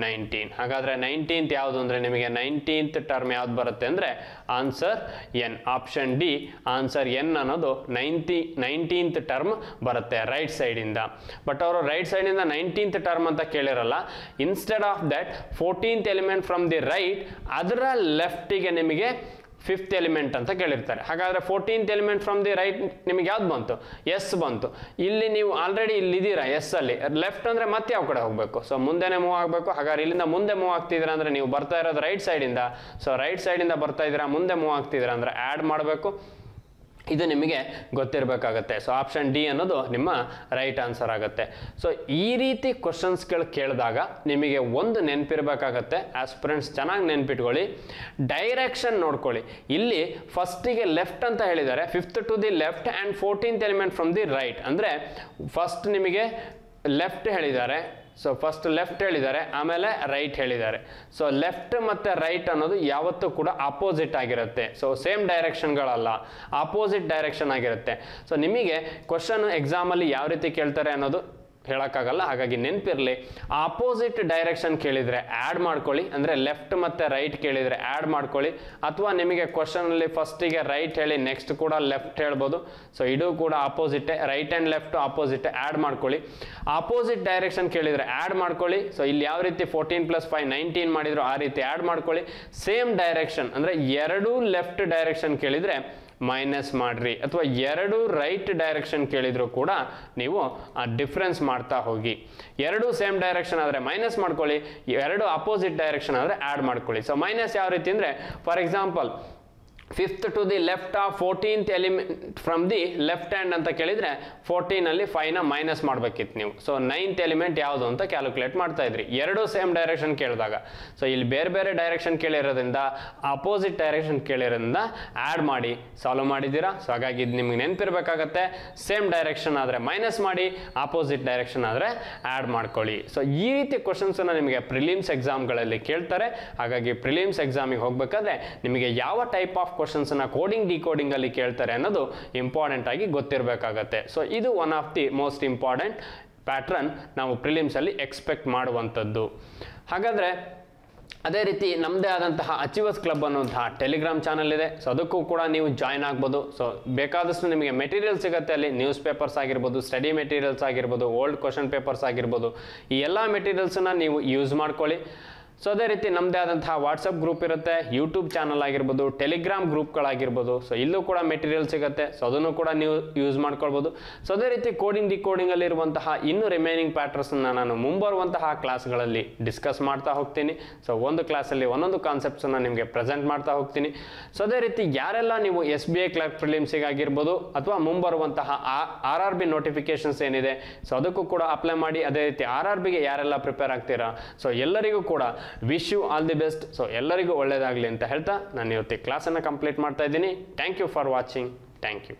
19. ಹಾಗಾದರೆ 19th ಯಾವುದು ಅಂದರೆ ನಿಮಗೆ 19th ಟರ್ಮ್ ಯಾವ್ದು ಬರುತ್ತೆ ಅಂದರೆ answer N. Option D answer N ಅನ್ನೋದು 19th ಟರ್ಮ್ ಬರುತ್ತೆ ರೈಟ್ ಸೈಡಿಂದ. ಬಟ್ ಅವರು ರೈಟ್ ಸೈಡಿಂದ 19th ಟರ್ಮ್ ಅಂತ ಕೇಳಿರಲ್ಲ. Instead of that 14th element from the right ಅದರ ಲೆಫ್ಟಿಗೆ ನಿಮಗೆ 5th ಎಲಿಮೆಂಟ್ ಅಂತ ಕೇಳಿರ್ತಾರೆ. ಹಾಗಾದರೆ 14th element from the right ನಿಮಗೆ ಯಾವ್ದು ಬಂತು? ಎಸ್ ಬಂತು. ಇಲ್ಲಿ ನೀವು ಆಲ್ರೆಡಿ ಇಲ್ಲಿದ್ದೀರಾ ಎಸ್ ಅಲ್ಲಿ. ಲೆಫ್ಟ್ ಅಂದರೆ ಮತ್ತೆ ಯಾವ ಕಡೆ ಹೋಗಬೇಕು? ಸೊ ಮುಂದೆನೇ ಮೂವ್ ಆಗಬೇಕು. ಹಾಗಾದ್ರೆ ಇಲ್ಲಿಂದ ಮುಂದೆ ಮೂವ್ ಆಗ್ತಿದ್ದೀರಾ ಅಂದರೆ ನೀವು ಬರ್ತಾ ಇರೋದು ರೈಟ್ ಸೈಡಿಂದ. ಸೊ ರೈಟ್ ಸೈಡಿಂದ ಬರ್ತಾ ಇದ್ದೀರಾ, ಮುಂದೆ ಮೂವ್ ಆಗ್ತಿದ್ದೀರಾ ಅಂದರೆ ಆ್ಯಡ್ ಮಾಡಬೇಕು. ಇದು ನಿಮಗೆ ಗೊತ್ತಿರಬೇಕಾಗತ್ತೆ. ಸೊ ಆಪ್ಷನ್ ಡಿ ಅನ್ನೋದು ನಿಮ್ಮ ರೈಟ್ ಆನ್ಸರ್ ಆಗುತ್ತೆ. ಸೊ ಈ ರೀತಿ ಕ್ವಶನ್ಸ್ಗಳು ಕೇಳಿದಾಗ ನಿಮಗೆ ಒಂದು ನೆನಪಿರಬೇಕಾಗತ್ತೆ. ಆಸ್ಪಿರೆಂಟ್ಸ್ ಚೆನ್ನಾಗಿ ನೆನ್ಪಿಟ್ಕೊಳ್ಳಿ, ಡೈರೆಕ್ಷನ್ ನೋಡ್ಕೊಳ್ಳಿ. ಇಲ್ಲಿ ಫಸ್ಟಿಗೆ ಲೆಫ್ಟ್ ಅಂತ ಹೇಳಿದ್ದಾರೆ, 5th to the left and 14th element from the right. ಅಂದರೆ ಫಸ್ಟ್ ನಿಮಗೆ ಲೆಫ್ಟ್ ಹೇಳಿದ್ದಾರೆ. ಸೊ ಫಸ್ಟ್ ಲೆಫ್ಟ್ ಹೇಳಿದ್ದಾರೆ, ಆಮೇಲೆ ರೈಟ್ ಹೇಳಿದ್ದಾರೆ. ಸೊ ಲೆಫ್ಟ್ ಮತ್ತು ರೈಟ್ ಅನ್ನೋದು ಯಾವತ್ತೂ ಕೂಡ ಆಪೋಸಿಟ್ ಆಗಿರುತ್ತೆ. ಸೊ ಸೇಮ್ ಡೈರೆಕ್ಷನ್ಗಳಲ್ಲ, ಆಪೋಸಿಟ್ ಡೈರೆಕ್ಷನ್ ಆಗಿರುತ್ತೆ. ಸೊ ನಿಮಗೆ ಕ್ವಶನ್ ಎಕ್ಸಾಮಲ್ಲಿ ಯಾವ ರೀತಿ ಕೇಳ್ತಾರೆ ಅನ್ನೋದು ಹೇಳೋಕ್ಕಾಗಲ್ಲ. ಹಾಗಾಗಿ ನೆನಪಿರಲಿ, ಆಪೋಸಿಟ್ ಡೈರೆಕ್ಷನ್ ಕೇಳಿದರೆ ಆ್ಯಡ್ ಮಾಡ್ಕೊಳ್ಳಿ. ಅಂದರೆ ಲೆಫ್ಟ್ ಮತ್ತು ರೈಟ್ ಕೇಳಿದರೆ ಆ್ಯಡ್ ಮಾಡ್ಕೊಳ್ಳಿ. ಅಥವಾ ನಿಮಗೆ ಕ್ವಶನಲ್ಲಿ ಫಸ್ಟಿಗೆ ರೈಟ್ ಹೇಳಿ ನೆಕ್ಸ್ಟ್ ಕೂಡ ಲೆಫ್ಟ್ ಹೇಳ್ಬೋದು. ಸೊ ಇದು ಕೂಡ ಆಪೋಸಿಟೇ, ರೈಟ್ ಆ್ಯಂಡ್ ಲೆಫ್ಟ್ ಆಪೋಸಿಟೇ, ಆ್ಯಡ್ ಮಾಡ್ಕೊಳ್ಳಿ. ಆಪೋಸಿಟ್ ಡೈರೆಕ್ಷನ್ ಕೇಳಿದರೆ ಆ್ಯಡ್ ಮಾಡ್ಕೊಳ್ಳಿ. ಸೊ ಇಲ್ಲಿ ಯಾವ ರೀತಿ 14 + 5 19 ಮಾಡಿದ್ರು ಆ ರೀತಿ ಆ್ಯಡ್ ಮಾಡ್ಕೊಳ್ಳಿ. ಸೇಮ್ ಡೈರೆಕ್ಷನ್ ಅಂದರೆ ಎರಡೂ ಲೆಫ್ಟ್ ಡೈರೆಕ್ಷನ್ ಕೇಳಿದರೆ ಮೈನಸ್ ಮಾಡಿರಿ. ಅಥವಾ ಎರಡು ರೈಟ್ ಡೈರೆಕ್ಷನ್ ಕೇಳಿದ್ರು ಕೂಡ ನೀವು ಆ ಡಿಫ್ರೆನ್ಸ್ ಮಾಡ್ತಾ ಹೋಗಿ. ಎರಡು ಸೇಮ್ ಡೈರೆಕ್ಷನ್ ಆದರೆ ಮೈನಸ್ ಮಾಡ್ಕೊಳ್ಳಿ, ಎರಡು ಅಪೋಸಿಟ್ ಡೈರೆಕ್ಷನ್ ಆದರೆ ಆ್ಯಡ್ ಮಾಡ್ಕೊಳ್ಳಿ. ಸೊ ಮೈನಸ್ ಯಾವ ರೀತಿ ಅಂದರೆ, for example 5th to the left of 14th element from the left hand ಅಂತ ಕೇಳಿದ್ರೆ 14 ಅಲ್ಲಿ 5 ನ ಮೈನಸ್ ಮಾಡಬೇಕಿತ್ತು ನೀವು. ಸೊ 9th ಎಲಿಮೆಂಟ್ ಯಾವುದು ಅಂತ ಕ್ಯಾಲ್ಕುಲೇಟ್ ಮಾಡ್ತಾ ಇದ್ರಿ. ಎರಡು ಸೇಮ್ ಡೈರೆಕ್ಷನ್ ಕೇಳಿದಾಗ. ಸೊ ಇಲ್ಲಿ ಬೇರೆ ಬೇರೆ ಡೈರೆಕ್ಷನ್ ಕೇಳಿರೋದ್ರಿಂದ ಅಪೋಸಿಟ್ ಡೈರೆಕ್ಷನ್ ಕೇಳಿರೋದ್ರಿಂದ ಆ್ಯಡ್ ಮಾಡಿ ಸಾಲ್ವ್ ಮಾಡಿದ್ದೀರಾ. ಸೊ ಹಾಗಾಗಿ ಇದು ನಿಮ್ಗೆ ನೆನಪಿರಬೇಕಾಗತ್ತೆ. ಸೇಮ್ ಡೈರೆಕ್ಷನ್ ಆದರೆ ಮೈನಸ್ ಮಾಡಿ, ಅಪೋಸಿಟ್ ಡೈರೆಕ್ಷನ್ ಆದರೆ ಆ್ಯಡ್ ಮಾಡ್ಕೊಳ್ಳಿ. ಸೊ ಈ ರೀತಿ ಕ್ವಶನ್ಸನ್ನು ನಿಮಗೆ ಪ್ರಿಲಿಮ್ಸ್ ಎಕ್ಸಾಮ್ಗಳಲ್ಲಿ ಕೇಳ್ತಾರೆ. ಹಾಗಾಗಿ ಪ್ರಿಲಿಮ್ಸ್ ಎಕ್ಸಾಮಿಗೆ ಹೋಗಬೇಕಾದ್ರೆ ನಿಮಗೆ ಯಾವ ಟೈಪ್ ಆಫ್ ಕ್ವಶನ್ಸ್ ಅನ್ನ ಕೋಡಿಂಗ್ ಡಿಕೋಡಿಂಗ್ ಅಲ್ಲಿ ಕೇಳ್ತಾರೆ ಅನ್ನೋದು ಇಂಪಾರ್ಟೆಂಟ್ ಆಗಿ ಗೊತ್ತಿರಬೇಕಾಗತ್ತೆ. ಸೊ ಇದು one of the most important pattern ನಾವು ಪ್ರಿಲಿಮ್ಸ್ ಅಲ್ಲಿ ಎಕ್ಸ್ಪೆಕ್ಟ್ ಮಾಡುವಂಥದ್ದು. ಹಾಗಾದ್ರೆ ಅದೇ ರೀತಿ ನಮ್ಮದೇ ಆದಂತಹ ಅಚೀವರ್ಸ್ ಕ್ಲಬ್ ಅನ್ನುವಂತಹ ಟೆಲಿಗ್ರಾಮ್ ಚಾನಲ್ ಇದೆ. ಸೊ ಅದಕ್ಕೂ ಕೂಡ ನೀವು ಜಾಯ್ನ್ ಆಗ್ಬೋದು. ಸೊ ಬೇಕಾದಷ್ಟು ನಿಮಗೆ ಮೆಟೀರಿಯಲ್ ಸಿಗುತ್ತೆ ಅಲ್ಲಿ. ನ್ಯೂಸ್ ಪೇಪರ್ಸ್ ಆಗಿರ್ಬೋದು, ಸ್ಟಡಿ ಮೆಟೀರಿಯಲ್ಸ್ ಆಗಿರ್ಬೋದು, ಓಲ್ಡ್ ಕ್ವಶನ್ ಪೇಪರ್ಸ್ ಆಗಿರ್ಬೋದು, ಈ ಎಲ್ಲ ಮೆಟೀರಿಯಲ್ಸನ್ನ ನೀವು ಯೂಸ್ ಮಾಡ್ಕೊಳ್ಳಿ. ಸೊ ಅದೇ ರೀತಿ ನಮ್ಮದೇ ಆದಂತಹ ವಾಟ್ಸಪ್ ಗ್ರೂಪ್ ಇರುತ್ತೆ, ಯೂಟ್ಯೂಬ್ ಚಾನಲ್ ಆಗಿರ್ಬೋದು, ಟೆಲಿಗ್ರಾಮ್ ಗ್ರೂಪ್ಗಳಾಗಿರ್ಬೋದು. ಸೊ ಇಲ್ಲೂ ಕೂಡ ಮೆಟೀರಿಯಲ್ ಸಿಗುತ್ತೆ. ಸೊ ಅದನ್ನು ಕೂಡ ನೀವು ಯೂಸ್ ಮಾಡ್ಕೊಳ್ಬೋದು. ಸೊ ಅದೇ ರೀತಿ ಕೋಡಿಂಗ್ ಡಿಕೋಡಿಂಗಲ್ಲಿ ಇರುವಂತಹ ಇನ್ನು ರಿಮೈನಿಂಗ್ ಪ್ಯಾಟರ್ನ್ಸನ್ನು ನಾನು ಮುಂಬರುವಂತಹ ಕ್ಲಾಸ್ಗಳಲ್ಲಿ ಡಿಸ್ಕಸ್ ಮಾಡ್ತಾ ಹೋಗ್ತೀನಿ. ಸೊ ಒಂದು ಕ್ಲಾಸಲ್ಲಿ ಒಂದೊಂದು ಕಾನ್ಸೆಪ್ಟ್ಸನ್ನು ನಿಮಗೆ ಪ್ರೆಸೆಂಟ್ ಮಾಡ್ತಾ ಹೋಗ್ತೀನಿ. ಸೊ ಅದೇ ರೀತಿ ಯಾರೆಲ್ಲ ನೀವು SBI ಕ್ಲರ್ಕ್ ಪ್ರಿಲಿಮ್ಸಿಗಾಗಿರ್ಬೋದು ಅಥವಾ ಮುಂಬರುವಂತಹ RRB ನೋಟಿಫಿಕೇಶನ್ಸ್ ಏನಿದೆ ಸೊ ಅದಕ್ಕೂ ಕೂಡ ಅಪ್ಲೈ ಮಾಡಿ. ಅದೇ ರೀತಿ RRBಗೆ ಯಾರೆಲ್ಲ ಪ್ರಿಪೇರ್ ಆಗ್ತೀರಾ ಸೊ ಎಲ್ಲರಿಗೂ ಕೂಡ wish you all the best. So ಎಲ್ಲರಿಗೂ ಒಳ್ಳೆಯದಾಗಲಿ ಅಂತ ಹೇಳ್ತಾ ನಾನು ಇವತ್ತು ಕ್ಲಾಸನ್ನು ಕಂಪ್ಲೀಟ್ ಮಾಡ್ತಾ ಇದ್ದೀನಿ. Thank you for watching. Thank you.